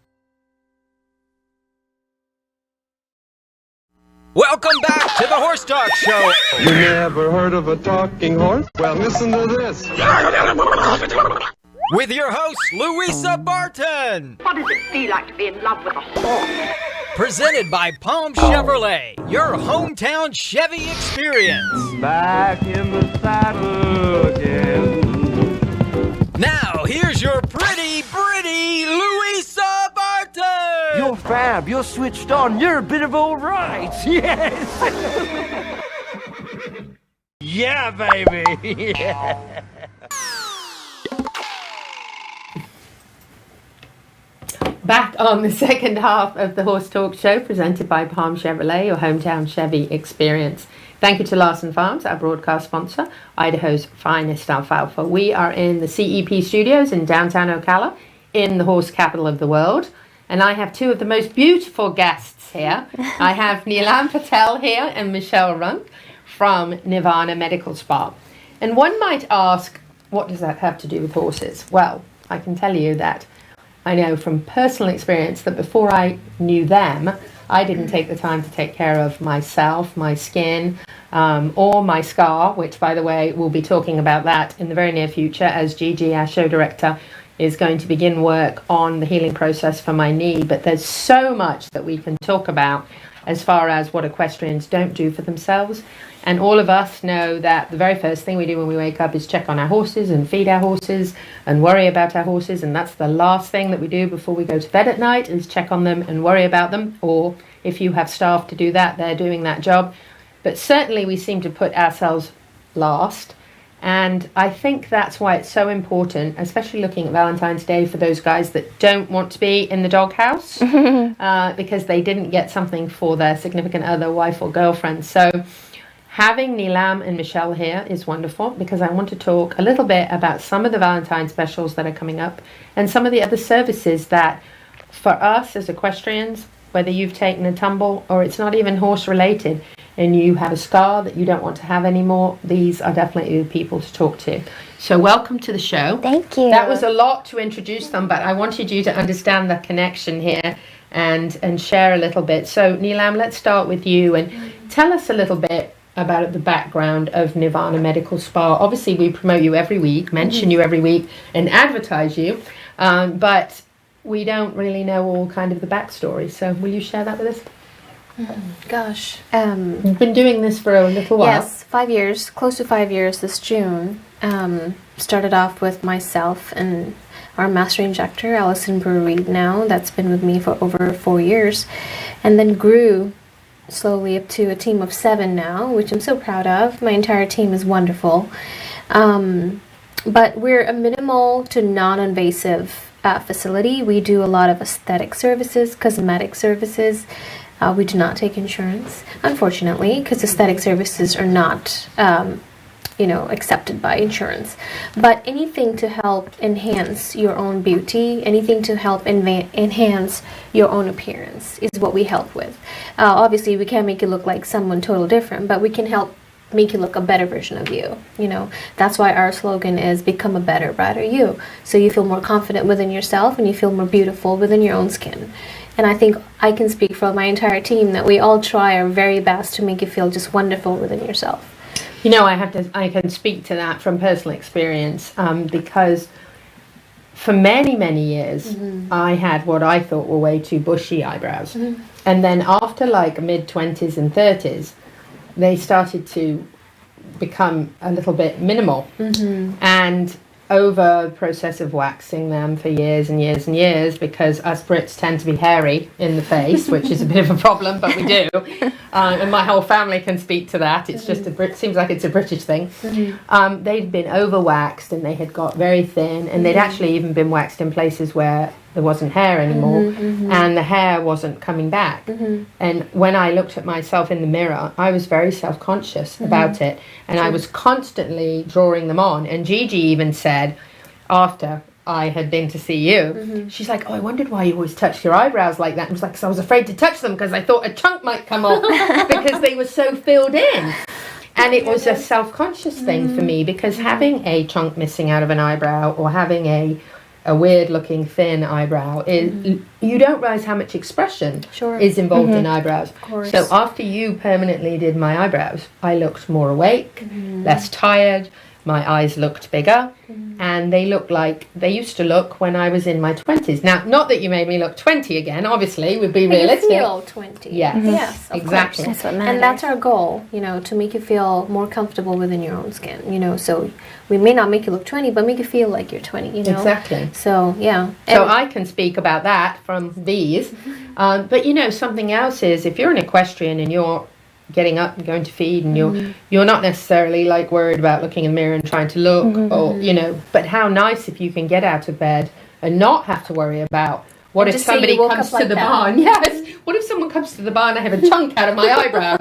[SPEAKER 1] Welcome back to the Horse Talk Show.
[SPEAKER 2] You never heard of a talking horse? Well, listen to this.
[SPEAKER 1] With your host, Louisa Barton.
[SPEAKER 15] What does it feel like to be in love with a horse?
[SPEAKER 1] Presented by Palm Chevrolet, your hometown Chevy experience.
[SPEAKER 4] Back in the saddle again.
[SPEAKER 1] Now, here's your pretty Louisa Barton.
[SPEAKER 4] Your fan
[SPEAKER 16] Nilam, you're switched on. You're a bit of all right. Yes. Yeah, baby. Yeah.
[SPEAKER 5] Back on the second half of the Horse Talk Show, presented by Palm Chevrolet, your hometown Chevy experience. Thank you to Larson Farms, our broadcast sponsor, Idaho's finest alfalfa. We are in the CEP studios in downtown Ocala, in the horse capital of the world. And I have two of the most beautiful guests here. I have Nilam Patel here and Michelle Runck from Nirvana Medical Spa. And one might ask, what does that have to do with horses? Well, I can tell you that I know from personal experience that before I knew them, I didn't take the time to take care of myself, my skin, or my scar, which, by the way, we'll be talking about that in the very near future as Gigi, our show director, is going to begin work on the healing process for my knee. But there's so much that we can talk about as far as what equestrians don't do for themselves. And all of us know that the very first thing we do when we wake up is check on our horses and feed our horses and worry about our horses. And that's the last thing that we do before we go to bed at night, is check on them and worry about them. Or if you have staff to do that, they're doing that job. But certainly we seem to put ourselves last. And I think that's why it's so important, especially looking at Valentine's Day, for those guys that don't want to be in the doghouse because they didn't get something for their significant other, wife or girlfriend. So having Nilam and Michelle here is wonderful, because I want to talk a little bit about some of the Valentine specials that are coming up and some of the other services that, for us as equestrians, whether you've taken a tumble or it's not even horse related and you have a scar that you don't want to have anymore, these are definitely the people to talk to. So welcome to the show.
[SPEAKER 17] Thank you.
[SPEAKER 5] That was a lot to introduce them, but I wanted you to understand the connection here and share a little bit. So Nilam, let's start with you and tell us a little bit about the background of Nirvana Medical Spa. Obviously we promote you every week, mention you every week and advertise you, but we don't really know all kind of the backstory. So will you share that with us?
[SPEAKER 17] Gosh.
[SPEAKER 5] You've been doing this for a little while.
[SPEAKER 17] Yes, 5 years, close to 5 years this June. Started off with myself and our master injector, Allison Brewery now, that's been with me for over 4 years, and then grew slowly up to a team of 7 now, which I'm so proud of. My entire team is wonderful. But we're a minimal to non-invasive facility. We do a lot of aesthetic services, cosmetic services. We do not take insurance, unfortunately, because aesthetic services are not, accepted by insurance. But anything to help enhance your own beauty, anything to help enhance your own appearance is what we help with. Obviously, we can't make you look like someone totally different, but we can help make you look a better version of you. That's why our slogan is become a better, brighter you. So you feel more confident within yourself and you feel more beautiful within your own skin. And I think I can speak for my entire team that we all try our very best to make you feel just wonderful within yourself.
[SPEAKER 5] I can speak to that from personal experience, because for many, many years, I had what I thought were way too bushy eyebrows. And then after like mid-20s and 30s, they started to become a little bit minimal. And over the process of waxing them for years and years and years, because us Brits tend to be hairy in the face, which is a bit of a problem, but we do. And my whole family can speak to that. It's just seems like it's a British thing. They'd been over-waxed and they had got very thin, and they'd actually even been waxed in places where there wasn't hair anymore, and the hair wasn't coming back. And when I looked at myself in the mirror, I was very self-conscious about it, and I was constantly drawing them on. And Gigi even said, after I had been to see you, she's like, oh, I wondered why you always touched your eyebrows like that. And I was like, because I was afraid to touch them because I thought a chunk might come off because they were so filled in. And it was a self-conscious thing for me, because having a chunk missing out of an eyebrow or having a weird looking thin eyebrow is you don't realize how much expression is involved in eyebrows.
[SPEAKER 17] Of course.
[SPEAKER 5] So after you permanently did my eyebrows, I looked more awake, less tired, my eyes looked bigger, and they look like they used to look when I was in my 20s. Now, not that you made me look 20 again, obviously, would be realistic.
[SPEAKER 17] You feel 20.
[SPEAKER 5] Yeah.
[SPEAKER 17] Yes, of
[SPEAKER 5] exactly.
[SPEAKER 17] course. And that's our goal, to make you feel more comfortable within your own skin, so we may not make you look 20, but make you feel like you're 20,
[SPEAKER 5] Exactly.
[SPEAKER 17] So, yeah.
[SPEAKER 5] So I can speak about that from these. But, something else is if you're an equestrian and you're getting up and going to feed and you're not necessarily like worried about looking in the mirror and trying to look or, but how nice if you can get out of bed and not have to worry about what if somebody comes to the barn. Yes. What if someone comes to the barn and I have a chunk out of my eyebrow,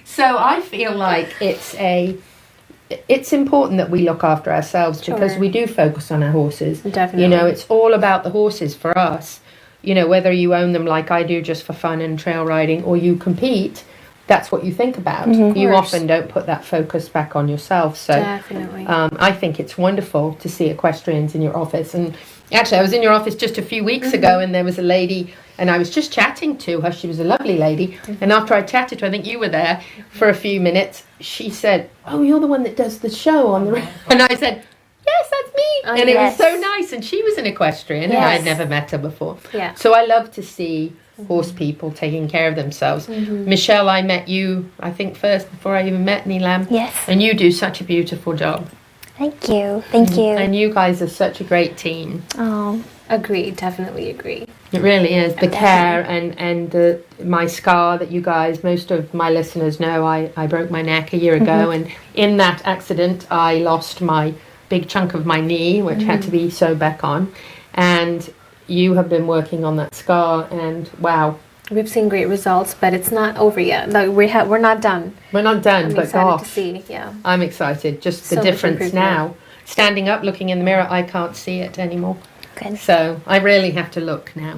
[SPEAKER 5] So I feel like it's important that we look after ourselves because we do focus on our horses.
[SPEAKER 17] Definitely.
[SPEAKER 5] It's all about the horses for us. Whether you own them like I do just for fun and trail riding or you compete, that's what you think about. You often don't put that focus back on yourself. So
[SPEAKER 17] definitely.
[SPEAKER 5] I think it's wonderful to see equestrians in your office. And actually, I was in your office just a few weeks ago and there was a lady and I was just chatting to her. She was a lovely lady. And after I chatted to her, I think you were there for a few minutes, she said, "Oh, you're the one that does the show on the..." And I said, "Yes, that's me." And it was so nice. And she was an equestrian and I had never met her before.
[SPEAKER 17] Yeah.
[SPEAKER 5] So I love to see horse people taking care of themselves. Michelle, I met you, I think, first before I even met Nilam.
[SPEAKER 3] Yes.
[SPEAKER 5] And you do such a beautiful job.
[SPEAKER 3] Thank you. Thank you.
[SPEAKER 5] And you guys are such a great team.
[SPEAKER 3] Oh.
[SPEAKER 17] Agree. Definitely agree.
[SPEAKER 5] It really is. The care and my scar that you guys, most of my listeners know, I broke my neck a year ago. And in that accident, I lost my big chunk of my knee, which had to be sewed back on. And you have been working on that scar, and wow,
[SPEAKER 17] we've seen great results, but it's not over yet. Like we're not done.
[SPEAKER 5] We're not done,
[SPEAKER 17] I'm
[SPEAKER 5] but
[SPEAKER 17] excited
[SPEAKER 5] gosh,
[SPEAKER 17] to see. Yeah,
[SPEAKER 5] I'm excited. Just
[SPEAKER 17] So
[SPEAKER 5] the
[SPEAKER 17] much
[SPEAKER 5] difference
[SPEAKER 17] improvement.
[SPEAKER 5] now. Standing up, looking in the mirror, I can't see it anymore.
[SPEAKER 3] Good.
[SPEAKER 5] So I really have to look now.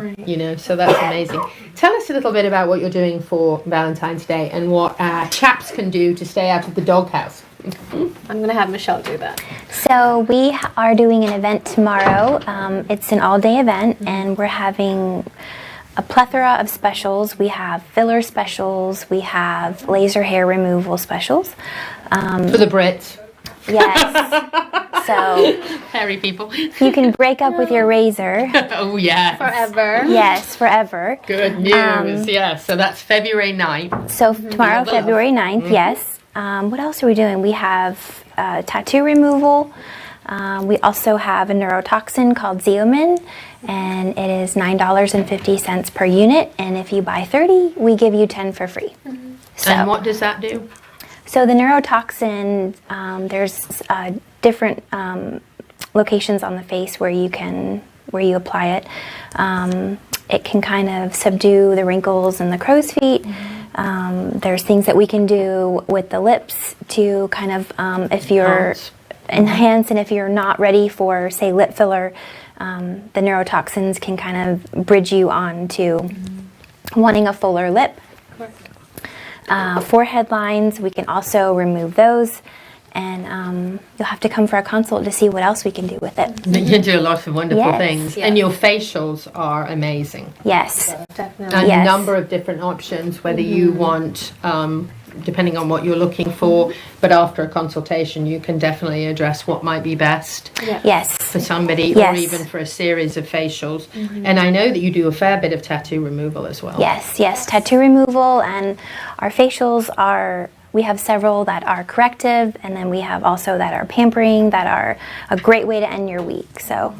[SPEAKER 5] So that's amazing. Tell us a little bit about what you're doing for Valentine's Day and what chaps can do to stay out of the doghouse.
[SPEAKER 17] I'm going to have Michelle do that.
[SPEAKER 3] So we are doing an event tomorrow. It's an all-day event, and we're having a plethora of specials. We have filler specials. We have laser hair removal specials.
[SPEAKER 5] For the Brits.
[SPEAKER 3] Yes. So
[SPEAKER 5] hairy people.
[SPEAKER 3] You can break up with your razor.
[SPEAKER 5] Oh, yeah.
[SPEAKER 17] Forever.
[SPEAKER 3] Yes, forever.
[SPEAKER 5] Good news. Yeah, so that's February 9th.
[SPEAKER 3] So tomorrow, February 9th, yes. What else are we doing? We have tattoo removal. We also have a neurotoxin called Xeomin, and it is $9.50 per unit. And if you buy 30, we give you 10 for free. So,
[SPEAKER 5] and what does that do?
[SPEAKER 3] So the neurotoxin, there's different locations on the face where you apply it. It can kind of subdue the wrinkles and the crow's feet. There's things that we can do with the lips to kind of, if you're enhance, and if you're not ready for, say, lip filler, the neurotoxins can kind of bridge you on to wanting a fuller lip. Forehead lines, we can also remove those. And you'll have to come for a consult to see what else we can do with it.
[SPEAKER 5] You do a lot of wonderful things.
[SPEAKER 3] Yes.
[SPEAKER 5] And your facials are amazing.
[SPEAKER 3] Yes.
[SPEAKER 17] Definitely.
[SPEAKER 5] And a number of different options, whether you want, depending on what you're looking for, but after a consultation, you can definitely address what might be best for somebody, or even for a series of facials. And I know that you do a fair bit of tattoo removal as well.
[SPEAKER 3] Yes, tattoo removal, and our facials are... We have several that are corrective, and then we have also that are pampering, that are a great way to end your week. So,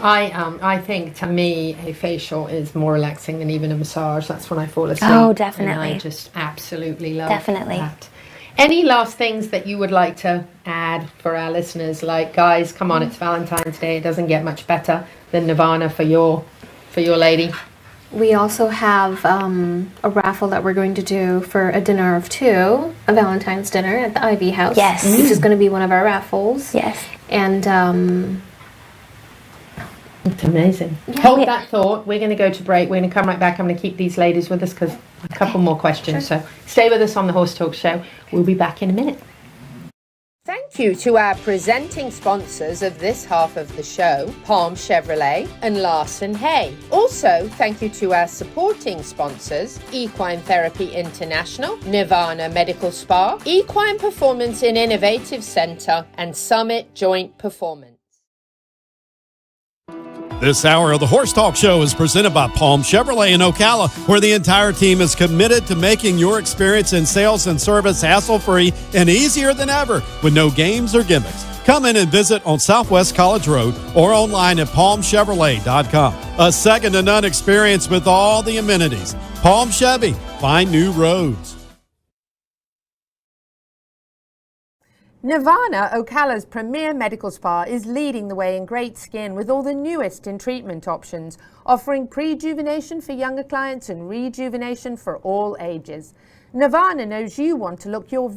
[SPEAKER 5] I think to me a facial is more relaxing than even a massage. That's when I fall asleep.
[SPEAKER 3] Oh, definitely.
[SPEAKER 5] And I just absolutely love
[SPEAKER 3] Definitely.
[SPEAKER 5] that. Any last things that you would like to add for our listeners? Like, guys, come on, it's Valentine's Day. It doesn't get much better than Nirvana for your lady.
[SPEAKER 17] We also have a raffle that we're going to do for a dinner of two, a Valentine's dinner at the Ivy House.
[SPEAKER 3] Yes.
[SPEAKER 17] Which is going to be one of our raffles.
[SPEAKER 3] Yes.
[SPEAKER 17] And
[SPEAKER 5] it's amazing. Hold that thought. We're going to go to break. We're going to come right back. I'm going to keep these ladies with us because a couple more questions. So stay with us on the Horse Talk Show. We'll be back in a minute. Thank you to our presenting sponsors of this half of the show, Palm Chevrolet and Larson Hay. Also, thank you to our supporting sponsors, Equine Therapy International, Nirvana Medical Spa, Equine Performance and Innovative Center, and Summit Joint Performance.
[SPEAKER 12] This hour of the Horse Talk Show is presented by Palm Chevrolet in Ocala, where the entire team is committed to making your experience in sales and service hassle-free and easier than ever with no games or gimmicks. Come in and visit on Southwest College Road or online at palmchevrolet.com. A second-to-none experience with all the amenities. Palm Chevy, find new roads.
[SPEAKER 5] Nirvana, Ocala's premier medical spa, is leading the way in great skin with all the newest in treatment options, offering prejuvenation for younger clients and rejuvenation for all ages. Nirvana knows you want to look your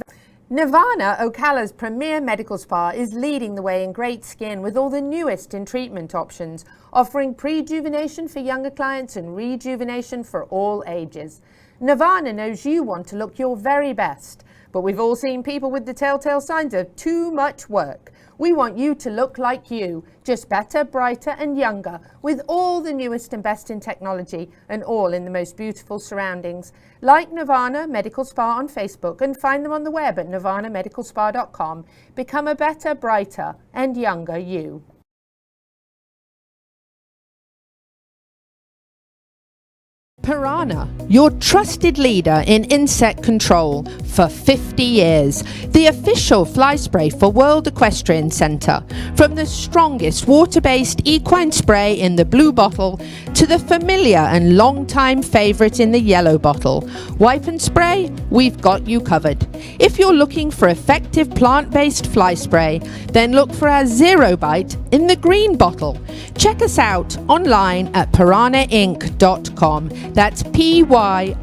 [SPEAKER 5] Nirvana, Ocala's premier medical spa, is leading the way in great skin with all the newest in treatment options, offering prejuvenation for younger clients and rejuvenation for all ages. Nirvana knows you want to look your very best, but we've all seen people with the telltale signs of too much work. We want you to look like you, just better, brighter and younger, with all the newest and best in technology and all in the most beautiful surroundings. Like Nirvana Medical Spa on Facebook and find them on the web at nirvanamedicalspa.com. Become a better, brighter and younger you.
[SPEAKER 14] Piranha, your trusted leader in insect control for 50 years. The official fly spray for World Equestrian Centre. From the strongest water-based equine spray in the blue bottle to the familiar and long-time favourite in the yellow bottle. Wipe and spray, we've got you covered. If you're looking for effective plant-based fly spray, then look for our Zero Bite in the green bottle. Check us out online at piranhainc.com. That's Pyranha,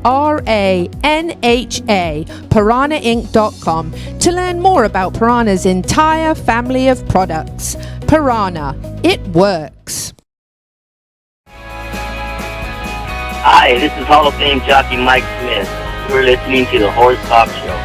[SPEAKER 14] piranhainc.com, to learn more about Piranha's entire family of products. Piranha, it works.
[SPEAKER 9] Hi, this is Hall of Fame jockey Mike Smith. You're listening to the Horse Talk Show.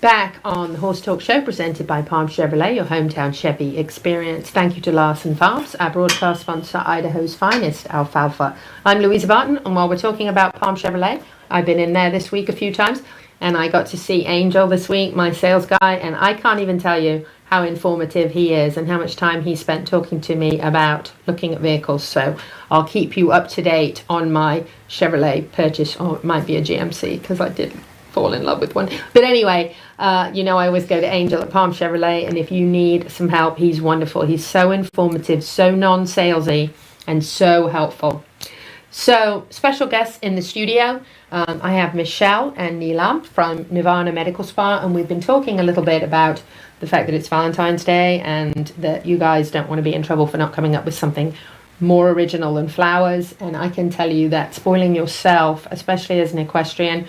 [SPEAKER 5] Back on the Horse Talk Show, presented by Palm Chevrolet, your hometown Chevy experience. Thank you to Larson Farms, our broadcast sponsor, Idaho's finest alfalfa. I'm Louisa Barton, and while we're talking about Palm Chevrolet, I've been in there this week a few times, and I got to see Angel this week, my sales guy, and I can't even tell you how informative he is and how much time he spent talking to me about looking at vehicles. So I'll keep you up to date on my Chevrolet purchase, or it might be a GMC, because I did fall in love with one. But anyway, I always go to Angel at Palm Chevrolet, and if you need some help, he's wonderful. He's so informative, so non-salesy, and so helpful. So, special guests in the studio, I have Michelle and Nilam from Nirvana Medical Spa, and we've been talking a little bit about the fact that it's Valentine's Day and that you guys don't want to be in trouble for not coming up with something more original than flowers. And I can tell you that spoiling yourself, especially as an equestrian,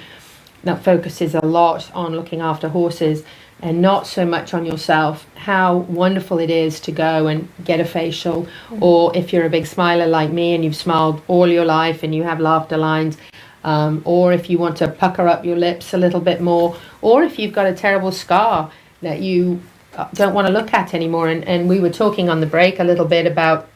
[SPEAKER 5] that focuses a lot on looking after horses and not so much on yourself, how wonderful it is to go and get a facial, or if you're a big smiler like me and you've smiled all your life and you have laughter lines, or if you want to pucker up your lips a little bit more, or if you've got a terrible scar that you don't want to look at anymore. And we were talking on the break a little bit about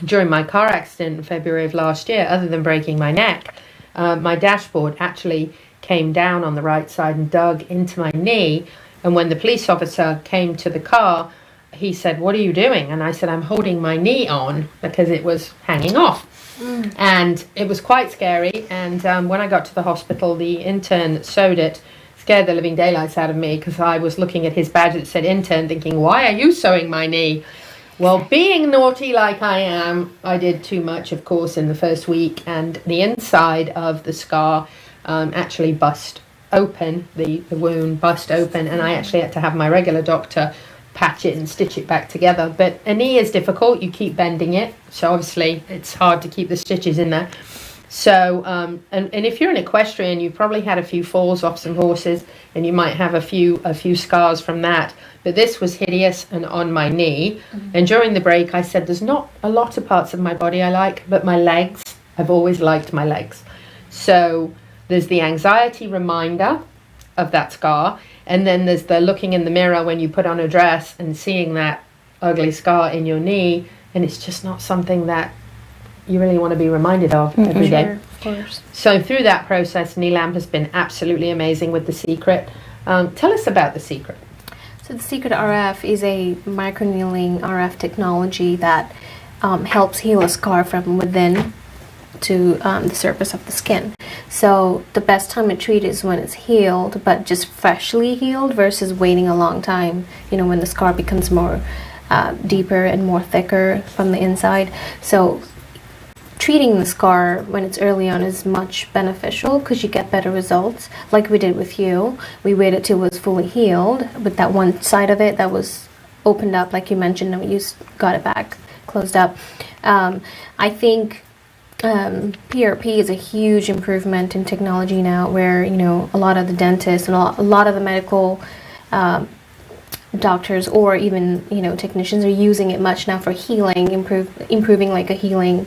[SPEAKER 5] during my car accident in February of last year, other than breaking my neck, my dashboard actually came down on the right side and dug into my knee. And when the police officer came to the car, he said, "What are you doing?" And I said, "I'm holding my knee on," because it was hanging off. And it was quite scary. And when I got to the hospital, the intern that sewed it scared the living daylights out of me, because I was looking at his badge that said intern, thinking, why are you sewing my knee? Well, being naughty like I am, I did too much, of course, in the first week, and the inside of the scar actually bust open, the wound bust open, and I actually had to have my regular doctor patch it and stitch it back together. But a knee is difficult, you keep bending it, so obviously it's hard to keep the stitches in there. So, and if you're an equestrian, you've probably had a few falls off some horses, and you might have a few scars from that. But this was hideous and on my knee. And during the break, I said, there's not a lot of parts of my body I like, but my legs, I've always liked my legs. So there's the anxiety reminder of that scar, and then there's the looking in the mirror when you put on a dress and seeing that ugly scar in your knee, and it's just not something that you really want to be reminded of every day.
[SPEAKER 17] Of course.
[SPEAKER 5] So through that process, Nilam has been absolutely amazing with The Secret. Tell us about The Secret.
[SPEAKER 17] So the Secret RF is a microneedling RF technology that helps heal a scar from within to the surface of the skin. So the best time to treat is when it's healed, but just freshly healed versus waiting a long time, when the scar becomes more deeper and more thicker from the inside. So treating the scar when it's early on is much beneficial because you get better results, like we did with you. We waited till it was fully healed, but that one side of it that was opened up, like you mentioned, and you got it back closed up. I think PRP is a huge improvement in technology now, where a lot of the dentists and a lot of the medical doctors or even technicians are using it much now for healing, improving like a healing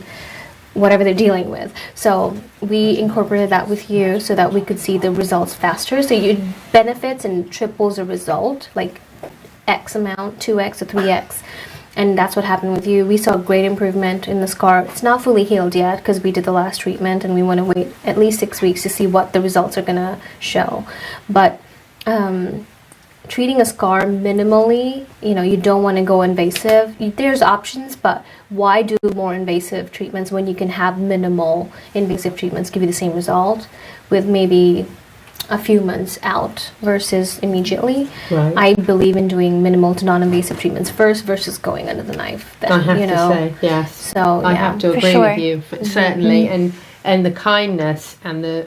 [SPEAKER 17] whatever they're dealing with. So we incorporated that with you so that we could see the results faster. So you benefits and triples a result, like X amount, 2X or 3X. And that's what happened with you. We saw great improvement in the scar. It's not fully healed yet because we did the last treatment and we want to wait at least 6 weeks to see what the results are going to show. But treating a scar minimally, you don't want to go invasive. There's options, but why do more invasive treatments when you can have minimal invasive treatments give you the same result with maybe a few months out versus immediately?
[SPEAKER 18] Right.
[SPEAKER 17] I believe in doing minimal to non-invasive treatments first versus going under the knife. Then,
[SPEAKER 18] I have to say, yes.
[SPEAKER 17] So
[SPEAKER 18] I have to agree with you, certainly.
[SPEAKER 17] Mhm.
[SPEAKER 18] And the kindness and the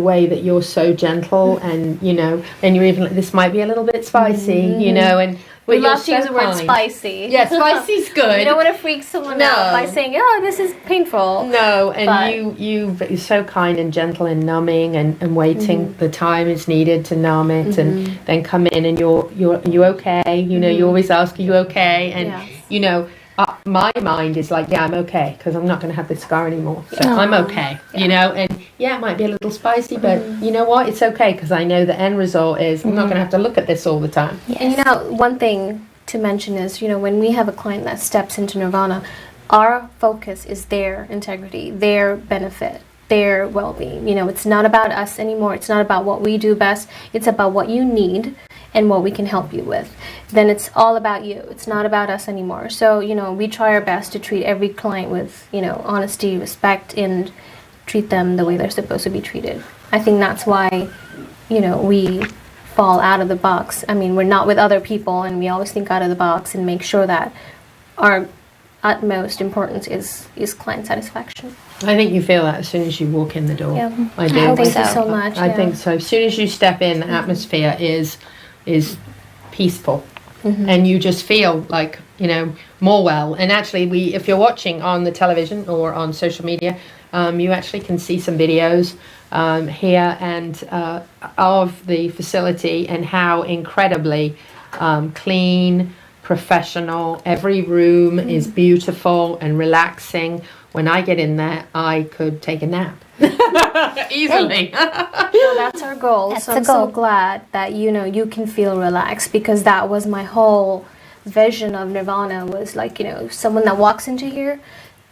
[SPEAKER 18] way that you're so gentle and and you're even like, this might be a little bit spicy, and
[SPEAKER 17] we
[SPEAKER 18] you're
[SPEAKER 17] love to use
[SPEAKER 18] so
[SPEAKER 17] the word
[SPEAKER 18] kind.
[SPEAKER 17] spicy.
[SPEAKER 18] Yeah, spicy's good.
[SPEAKER 17] You don't want to freak someone out by saying, "Oh, this is painful."
[SPEAKER 18] No, and
[SPEAKER 17] But
[SPEAKER 18] you're so kind and gentle and numbing and waiting the time is needed to numb it and then come in and you're okay. You always ask, "Are you okay?" And my mind is like, yeah, I'm okay because I'm not going to have this scar anymore. So I'm okay, and it might be a little spicy, but you know what? It's okay because I know the end result is I'm not going to have to look at this all the time.
[SPEAKER 17] Yes. And one thing to mention is, when we have a client that steps into Nirvana, our focus is their integrity, their benefit, their well-being. It's not about us anymore. It's not about what we do best. It's about what you need and what we can help you with. Then it's all about you. It's not about us anymore. So, we try our best to treat every client with, honesty, respect, and treat them the way they're supposed to be treated. I think that's why, we fall out of the box. I mean, we're not with other people, and we always think out of the box and make sure that our utmost importance is client satisfaction.
[SPEAKER 18] I think you feel that as soon as you walk in the door.
[SPEAKER 17] Yeah.
[SPEAKER 18] I do.
[SPEAKER 17] Thank you so much.
[SPEAKER 18] I think so. As soon as you step in, the atmosphere is peaceful, and you just feel like more well. And actually, if you're watching on the television or on social media, you actually can see some videos here and of the facility and how incredibly clean, professional. Every room is beautiful and relaxing. When I get in there, I could take a nap. Easily.
[SPEAKER 17] Well, that's our goal. I'm so glad that you can feel relaxed, because that was my whole vision of Nirvana, was like, someone that walks into here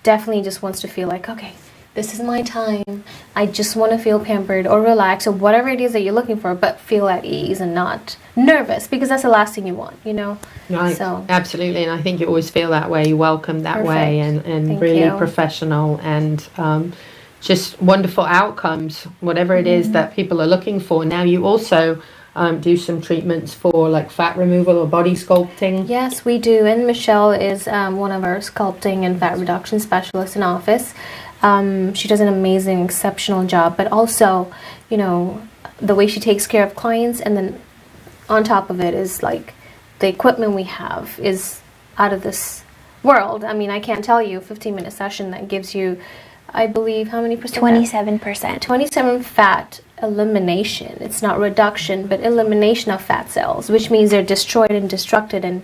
[SPEAKER 17] definitely just wants to feel like, okay, this is my time. I just want to feel pampered or relaxed or whatever it is that you're looking for, but feel at ease and not nervous, because that's the last thing you want,
[SPEAKER 18] Right.
[SPEAKER 17] So
[SPEAKER 18] Absolutely, and I think you always feel that way. You welcome that way, and
[SPEAKER 17] Thank
[SPEAKER 18] really
[SPEAKER 17] you.
[SPEAKER 18] professional and just wonderful outcomes, whatever it is that people are looking for. Now you also do some treatments for like fat removal or body sculpting.
[SPEAKER 17] Yes, we do. And Michelle is one of our sculpting and fat reduction specialists in office. She does an amazing, exceptional job, but also, the way she takes care of clients, and then on top of it is like the equipment we have is out of this world. I mean, I can't tell you, 15-minute session that gives you, I believe, how many percent?
[SPEAKER 3] 27%.
[SPEAKER 17] 27 fat elimination. It's not reduction, but elimination of fat cells, which means they're destroyed and destructed and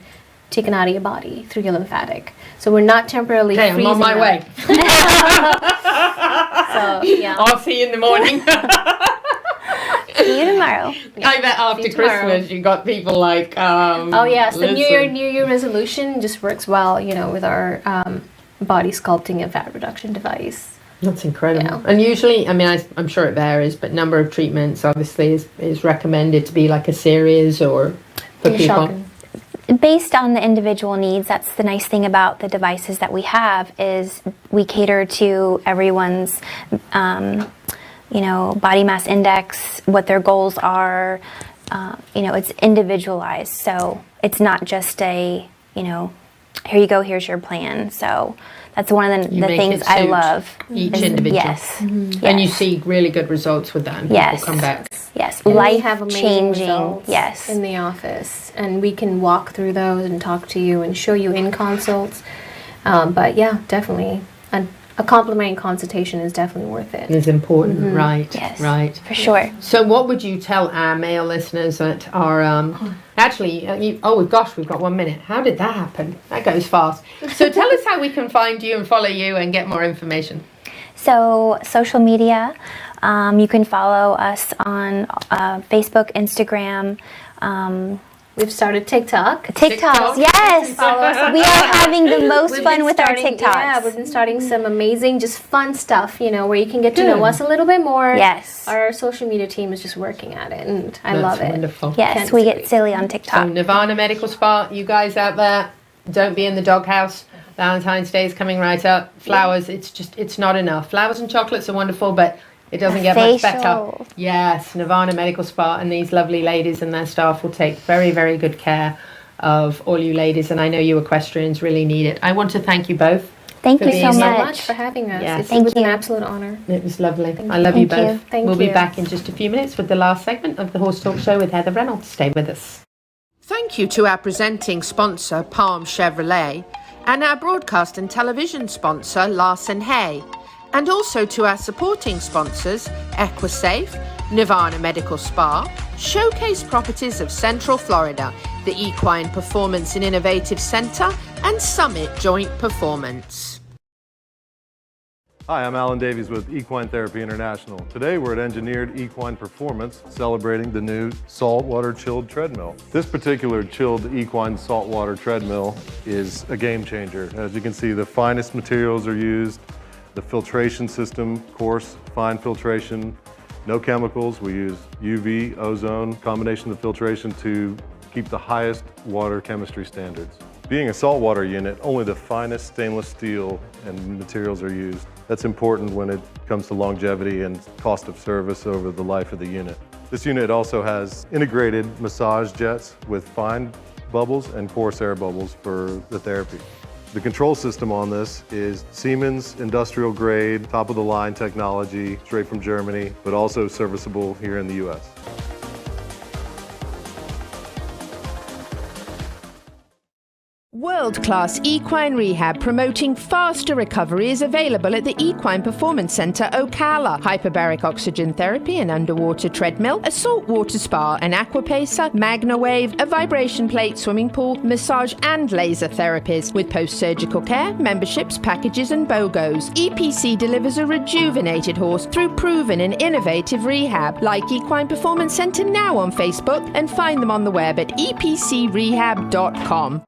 [SPEAKER 17] taken out of your body through your lymphatic. So we're not temporarily freezing.
[SPEAKER 18] I'm on my way.
[SPEAKER 17] So, yeah.
[SPEAKER 18] I'll see you in the morning.
[SPEAKER 3] See you tomorrow.
[SPEAKER 18] I bet after Christmas you got people like,
[SPEAKER 17] oh yes, the
[SPEAKER 18] listen.
[SPEAKER 17] New Year resolution just works well, with our body sculpting and fat reduction device.
[SPEAKER 18] That's incredible.
[SPEAKER 17] Yeah.
[SPEAKER 18] And usually, I mean, I'm sure it varies, but number of treatments obviously is recommended to be like a series or for people?
[SPEAKER 3] Based on the individual needs, that's the nice thing about the devices that we have is we cater to everyone's, body mass index, what their goals are. It's individualized, so it's not just a, here you go, here's your plan. So that's one of the things I love.
[SPEAKER 18] Each individual.
[SPEAKER 3] Yes.
[SPEAKER 18] Yes. And you see really good results with that. And people come back.
[SPEAKER 3] Yes.
[SPEAKER 17] And
[SPEAKER 3] Life
[SPEAKER 17] we have amazing
[SPEAKER 3] changing.
[SPEAKER 17] results
[SPEAKER 3] Yes.
[SPEAKER 17] in the office, and we can walk through those and talk to you and show you in consults. But yeah, definitely. A complimentary consultation is definitely worth it.
[SPEAKER 18] It's important, right?
[SPEAKER 3] Yes,
[SPEAKER 18] right,
[SPEAKER 3] for sure.
[SPEAKER 18] So, what would you tell our male listeners that are we've got 1 minute. How did that happen? That goes fast. So, tell us how we can find you and follow you and get more information.
[SPEAKER 3] So, social media, you can follow us on Facebook, Instagram.
[SPEAKER 17] We've started TikTok.
[SPEAKER 3] Yes! We are having the most fun with our TikToks.
[SPEAKER 17] Yeah, we've been starting some amazing, just fun stuff, where you can get to know us a little bit more.
[SPEAKER 3] Yes.
[SPEAKER 17] Our social media team is just working at it, and I love it.
[SPEAKER 18] Wonderful.
[SPEAKER 3] Yes, we get silly on TikTok.
[SPEAKER 18] So, Nirvana Medical Spa, you guys out there, don't be in the doghouse. Valentine's Day is coming right up. Flowers, it's not enough. Flowers and chocolates are wonderful, but it doesn't get much better. Yes, Nirvana Medical Spa, and these lovely ladies and their staff will take very, very good care of all you ladies, and I know you equestrians really need it. I want to thank you both.
[SPEAKER 3] Thank you so
[SPEAKER 17] much for having us.
[SPEAKER 18] Yes.
[SPEAKER 17] It was an absolute honor.
[SPEAKER 18] It was lovely. I love you both.
[SPEAKER 17] Thank
[SPEAKER 18] we'll
[SPEAKER 17] you.
[SPEAKER 18] be back in just a few minutes with the last segment of the Horse Talk Show with Heather Reynolds. Stay with us.
[SPEAKER 14] Thank you to our presenting sponsor, Palm Chevrolet, and our broadcast and television sponsor, Larson Hay, and also to our supporting sponsors, EquiSafe, Nirvana Medical Spa, Showcase Properties of Central Florida, the Equine Performance and Innovative Center, and Summit Joint Performance.
[SPEAKER 19] Hi, I'm Alan Davies with Equine Therapy International. Today we're at Engineered Equine Performance celebrating the new saltwater chilled treadmill. This particular chilled equine saltwater treadmill is a game changer. As you can see, the finest materials are used. The filtration system, coarse, fine filtration, no chemicals. We use UV, ozone, combination of filtration to keep the highest water chemistry standards. Being a saltwater unit, only the finest stainless steel and materials are used. That's important when it comes to longevity and cost of service over the life of the unit. This unit also has integrated massage jets with fine bubbles and coarse air bubbles for the therapy. The control system on this is Siemens industrial grade, top of the line technology, straight from Germany, but also serviceable here in the US.
[SPEAKER 14] World-class equine rehab promoting faster recovery is available at the Equine Performance Center Ocala. Hyperbaric oxygen therapy, an underwater treadmill, a saltwater spa, an aquapacer, MagnaWave, a vibration plate, swimming pool, massage and laser therapies. With post-surgical care, memberships, packages and BOGOs, EPC delivers a rejuvenated horse through proven and innovative rehab. Like Equine Performance Center now on Facebook and find them on the web at epcrehab.com.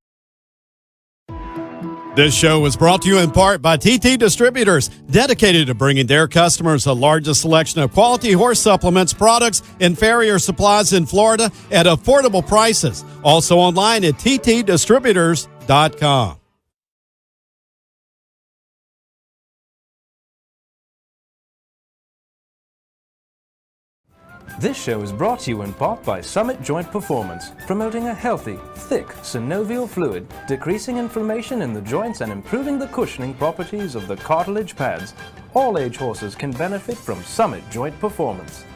[SPEAKER 12] This show was brought to you in part by TT Distributors, dedicated to bringing their customers the largest selection of quality horse supplements, products, and farrier supplies in Florida at affordable prices. Also online at ttdistributors.com.
[SPEAKER 6] This show is brought to you in part by Summit Joint Performance, promoting a healthy, thick synovial fluid, decreasing inflammation in the joints and improving the cushioning properties of the cartilage pads. All age horses can benefit from Summit Joint Performance.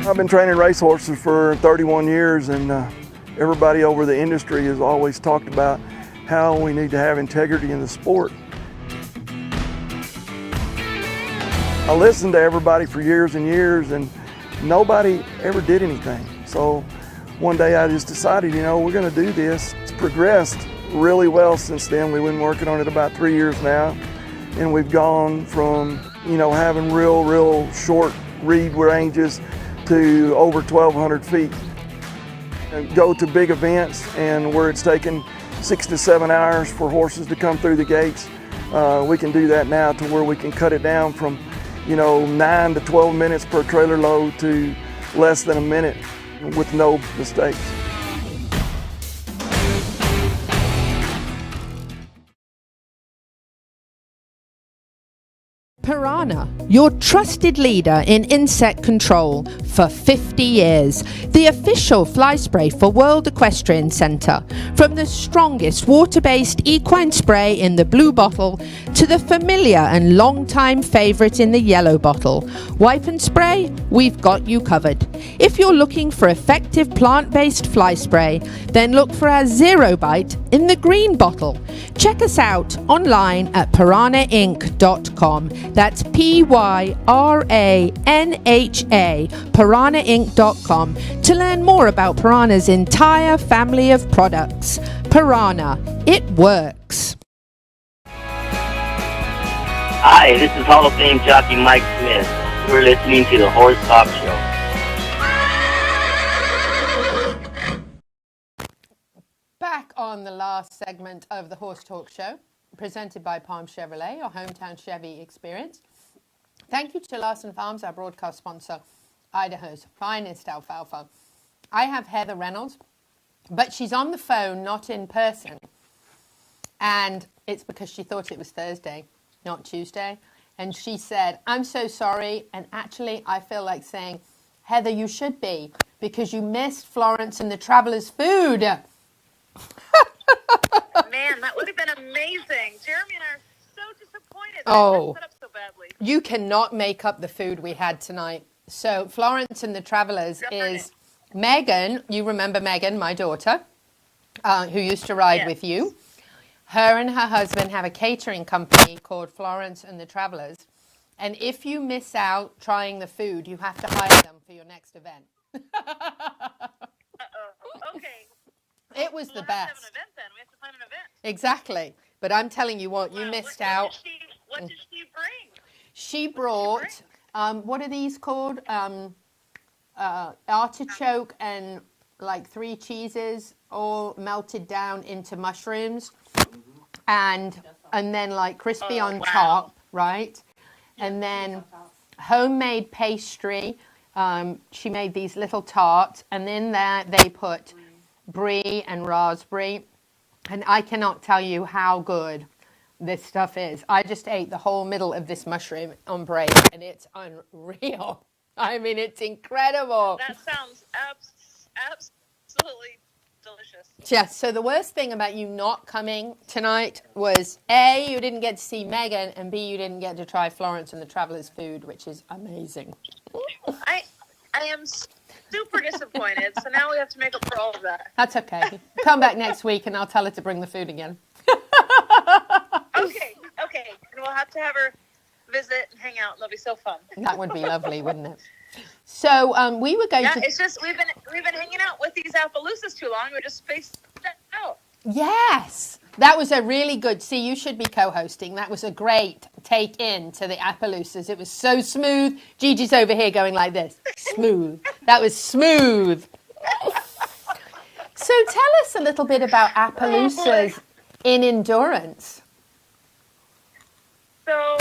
[SPEAKER 20] I've been training racehorses for 31 years, and everybody over the industry has always talked about how we need to have integrity in the sport. I listened to everybody for years and years, and nobody ever did anything. So one day I just decided, we're going to do this. It's progressed really well since then. We've been working on it about 3 years now, and we've gone from, having real short reed ranges to over 1,200 feet. go to big events and where it's taken 6 to 7 hours for horses to come through the gates. We can do that now to where we can cut it down from 9 to 12 minutes per trailer load to less than a minute with no mistakes.
[SPEAKER 14] Piranha, your trusted leader in insect control for 50 years. The official fly spray for World Equestrian Centre. From the strongest water-based equine spray in the blue bottle to the familiar and long-time favourite in the yellow bottle. Wipe and spray, we've got you covered. If you're looking for effective plant-based fly spray, then look for our Zero Bite in the green bottle. Check us out online at piranhainc.com. That's Pyranha, piranhainc.com, to learn more about Piranha's entire family of products. Piranha, it works.
[SPEAKER 9] Hi, this is Hall of Fame jockey Mike Smith. You're listening to the Horse Talk Show.
[SPEAKER 5] Back on the last segment of the Horse Talk Show, presented by Palm Chevrolet, your hometown Chevy experience. Thank you to Larson Farms, our broadcast sponsor, Idaho's finest alfalfa. I have Heather Reynolds, but she's on the phone, not in person. And it's because she thought it was Thursday, not Tuesday. And she said, I'm so sorry. And actually, I feel like saying, Heather, you should be, because you missed Florence and the Traveler's food.
[SPEAKER 21] Man, that would have been amazing. Jeremy and I are so disappointed that
[SPEAKER 5] Oh,
[SPEAKER 21] it set up so badly.
[SPEAKER 5] you cannot make up the food we had tonight. So Florence and the Travelers is Megan. You remember Megan, my daughter, who used to ride with you. Her and her husband have a catering company called Florence and the Travelers. And if you miss out trying the food, you have to hire them for your next event.
[SPEAKER 21] Okay.
[SPEAKER 5] It was the best.
[SPEAKER 21] Have an event then. We have to find an event.
[SPEAKER 5] Exactly. But I'm telling you what, you missed out.
[SPEAKER 21] What did she bring?
[SPEAKER 5] She brought, what are these called? Artichoke and like 3 cheeses all melted down into mushrooms and then like crispy on top, right? And then homemade pastry. She made these little tarts, and in there they put brie and raspberry, and I cannot tell you how good this stuff is. I just ate the whole middle of this mushroom on break, and it's unreal. I mean, it's incredible.
[SPEAKER 21] That sounds absolutely delicious.
[SPEAKER 5] Yes, so the worst thing about you not coming tonight was A, you didn't get to see Megan, and B, you didn't get to try Florence and the Traveler's food, which is amazing.
[SPEAKER 21] I am super disappointed, so now we have to make up for all of that.
[SPEAKER 5] That's okay. Come back next week and I'll tell her to bring the food again.
[SPEAKER 21] Okay. And we'll have to have her visit and hang out, and it'll be so fun.
[SPEAKER 5] That would be lovely, wouldn't it? So we were going to...
[SPEAKER 21] it's just we've been hanging out with these Appaloosas too long. We're just spaced out.
[SPEAKER 5] Yes! That was a really good... See, you should be co-hosting. That was a great take in to the Appaloosas. It was so smooth. Gigi's over here going like this. Smooth. That was smooth. So tell us a little bit about Appaloosas in endurance.
[SPEAKER 21] So...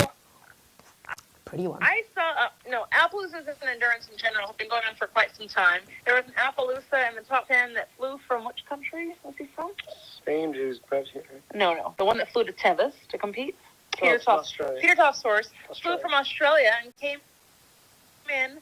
[SPEAKER 5] Pretty one.
[SPEAKER 21] I saw, Appaloosas and endurance in general have been going on for quite some time. There was an Appaloosa in the top 10 that flew from which country was he from?
[SPEAKER 2] Spain, who's perhaps here.
[SPEAKER 21] No. The one that flew to Tevis to compete.
[SPEAKER 2] Australia.
[SPEAKER 21] Peter Toft's horse flew from Australia and came in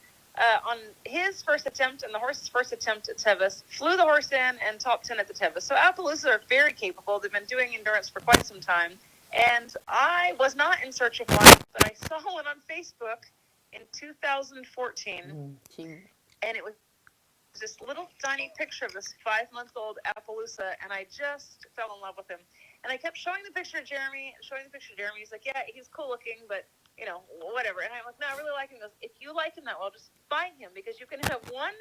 [SPEAKER 21] on his first attempt and the horse's first attempt at Tevis, flew the horse in and top 10 at the Tevis. So Appaloosas are very capable. They've been doing endurance for quite some time. And I was not in search of one, but I saw one on Facebook in 2014. And it was this little tiny picture of this 5-month-old Appaloosa, and I just fell in love with him. And I kept showing the picture of Jeremy. He's like, yeah, he's cool looking, but, whatever. And I'm like, no, I really like him. He goes, if you like him that well, just buy him, because you can have one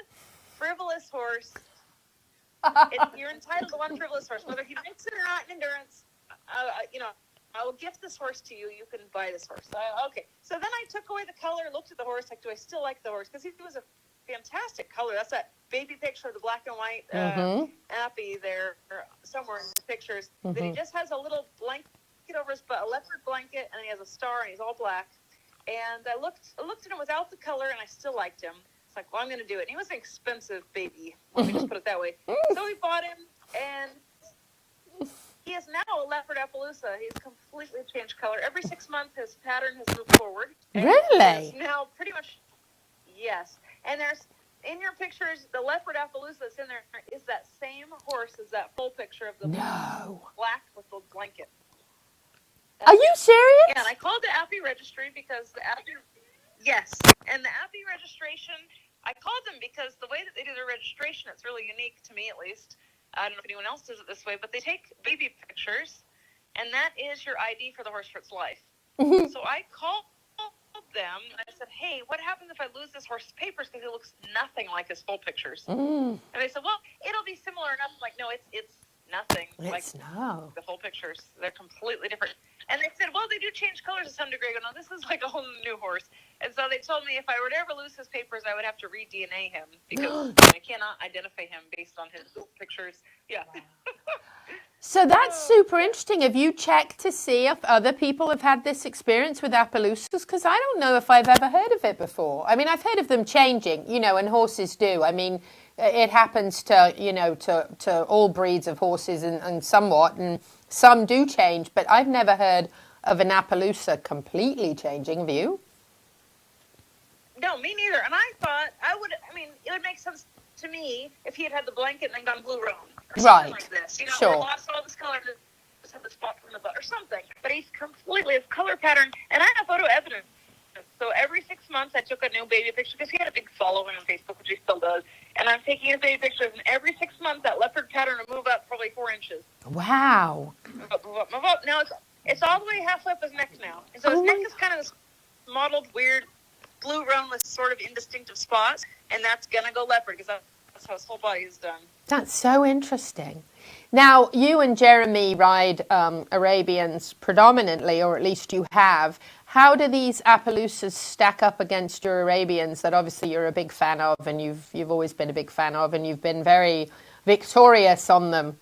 [SPEAKER 21] frivolous horse. You're entitled to one frivolous horse, whether he makes it or not in endurance. I will gift this horse to you. You can buy this horse. Okay. So then I took away the color, looked at the horse, like, do I still like the horse? Because he was a fantastic color. That's that baby picture of the black and white Appy there somewhere in the pictures. That he just has a little blanket over his butt, a leopard blanket, and he has a star, and he's all black. And I looked at him without the color, and I still liked him. It's like, well, I'm going to do it. And he was an expensive baby. Let me just put it that way. So we bought him, and he is now a Leopard Appaloosa. He's completely changed color. Every 6 months, his pattern has moved forward.
[SPEAKER 14] Really?
[SPEAKER 21] Now, pretty much, yes. And there's, in your pictures, the Leopard Appaloosa that's in there is that same horse as that full picture of the black with the blanket.
[SPEAKER 14] Are you serious?
[SPEAKER 21] Yeah, and I called the Appy registry because the Appy, yes. And the Appy registration, I called them because the way that they do their registration, it's really unique to me at least. I don't know if anyone else does it this way, but they take baby pictures, and that is your ID for the horse for its life. So I called them, and I said, hey, what happens if I lose this horse's papers because it looks nothing like his full pictures? And they said, well, it'll be similar enough. I'm like, no, it's nothing like the full pictures. They're completely different. And they said, well, they do change colors to some degree. I go, no, this is like a whole new horse. And so they told me if I were to ever lose his papers, I would have to re-DNA him because I cannot identify him based on his pictures. Yeah.
[SPEAKER 14] So that's super interesting. Have you checked to see if other people have had this experience with Appaloosas? Because I don't know if I've ever heard of it before. I mean, I've heard of them changing, and horses do. I mean, it happens to, to all breeds of horses and somewhat, and some do change, but I've never heard of an Appaloosa completely changing. Have you?
[SPEAKER 21] No, me neither. And I thought it would make sense to me if he had the blanket and then gone blue roan.
[SPEAKER 14] Right.
[SPEAKER 21] Like this.
[SPEAKER 14] Sure.
[SPEAKER 21] Lost all this color, just had the spot from the butt or something. But he's completely, his color pattern, and I have photo evidence. So every 6 months I took a new baby picture because he had a big following on Facebook, which he still does. And I'm taking his baby pictures, and every 6 months that leopard pattern will move up probably 4 inches.
[SPEAKER 14] Wow.
[SPEAKER 21] Move up, move up, move up. Now it's all the way halfway up his neck now. And so his neck is kind of this mottled, weird blue roan with sort of indistinctive spots, and that's going to go leopard because that's how his whole body is done.
[SPEAKER 14] That's so interesting. Now, you and Jeremy ride Arabians predominantly, or at least you have. How do these Appaloosas stack up against your Arabians that obviously you're a big fan of, and you've always been a big fan of, and you've been very victorious on them?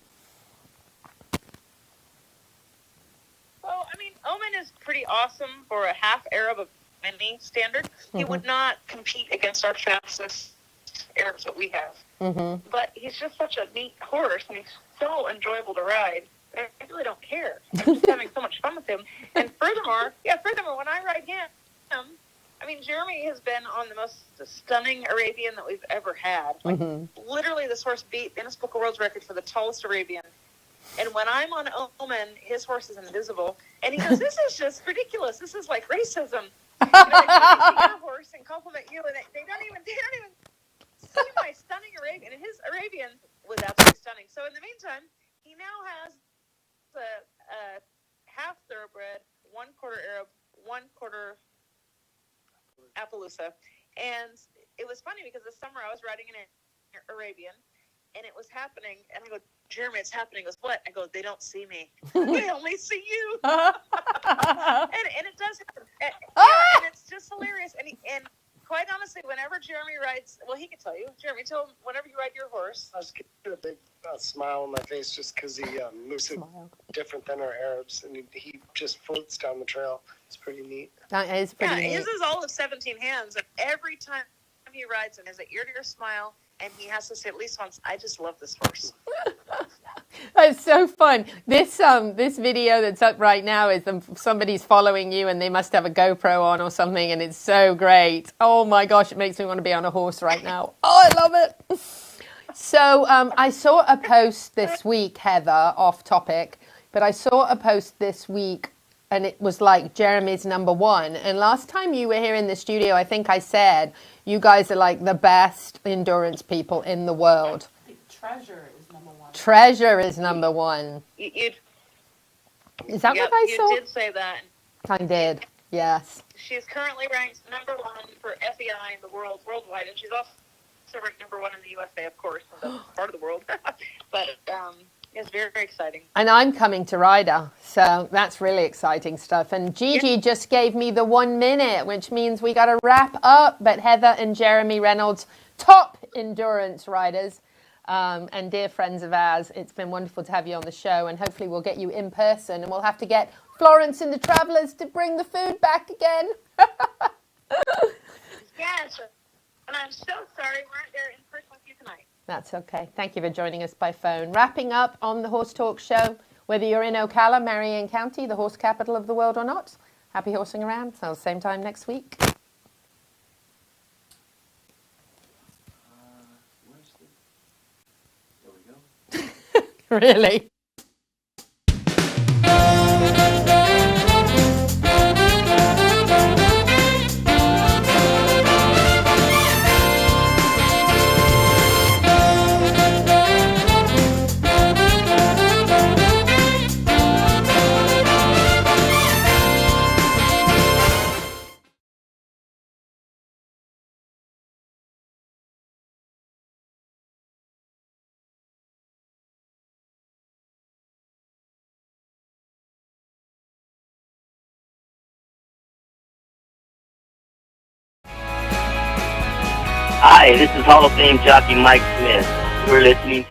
[SPEAKER 21] Well, I mean, Oman is pretty awesome for a half Arab of any standard. He would not compete against our fastest Arabs that we have. But he's just such a neat horse, and he's so enjoyable to ride. I really don't care. I'm just having so much fun with him. And furthermore, when I ride him, I mean, Jeremy has been on the most stunning Arabian that we've ever had. Like, literally, this horse beat Guinness Book of World Record for the tallest Arabian. And when I'm on Oman, his horse is invisible. And he goes, this is just ridiculous. This is like racism. They see your horse and compliment you, and they don't even see my stunning Arabian. And his Arabian was absolutely stunning. So in the meantime, he now has a half thoroughbred, 1/4 Arab, 1/4 Appaloosa. And it was funny because this summer I was riding an Arabian, and it was happening. And I go, Jeremy, it's happening. He goes, what? I go, they don't see me. They only see you. and it does happen. And it's just hilarious. And quite honestly, whenever Jeremy rides, well, he can tell you. Jeremy, tell him whenever you ride your horse.
[SPEAKER 7] I was getting a big smile on my face just because he moves it different than our Arabs, and he just floats down the trail. It's pretty neat.
[SPEAKER 14] That is pretty neat.
[SPEAKER 21] His is all of 17 hands, and every time he rides him, there's an ear-to-ear smile, and he has to say at least once, I just love this horse.
[SPEAKER 14] That's so fun. This video that's up right now is somebody's following you, and they must have a GoPro on or something, and it's so great. Oh my gosh, it makes me want to be on a horse right now. Oh, I love it. So I saw a post this week, Heather, off topic, but I saw a post this week, and it was like Jeremy's #1. And last time you were here in the studio, I think I said you guys are like the best endurance people in the world.
[SPEAKER 22] Treasure is #1.
[SPEAKER 14] Treasure is #1. Is that what I saw?
[SPEAKER 21] You did say that.
[SPEAKER 14] I did, yes.
[SPEAKER 21] She's currently ranked #1 for FEI in the worldwide, and she's also ranked #1 in the USA, of course, in the part of the world. But it's very, very exciting.
[SPEAKER 14] And I'm coming to ride her, so that's really exciting stuff. And Gigi just gave me the 1 minute, which means we got to wrap up. But Heather and Jeremy Reynolds,
[SPEAKER 5] top endurance riders and dear friends of ours. It's been wonderful to have you on the show, and hopefully we'll get you in person, and we'll have to get Florence and the Travellers to bring the food back again.
[SPEAKER 21] Yes, and I'm so sorry we weren't there in person with you tonight.
[SPEAKER 5] That's okay. Thank you for joining us by phone. Wrapping up on the Horse Talk Show, whether you're in Ocala, Marion County, the horse capital of the world or not, happy horsing around. So same time next week. Really?
[SPEAKER 9] Hi, this is Hall of Fame jockey Mike Smith. You're listening to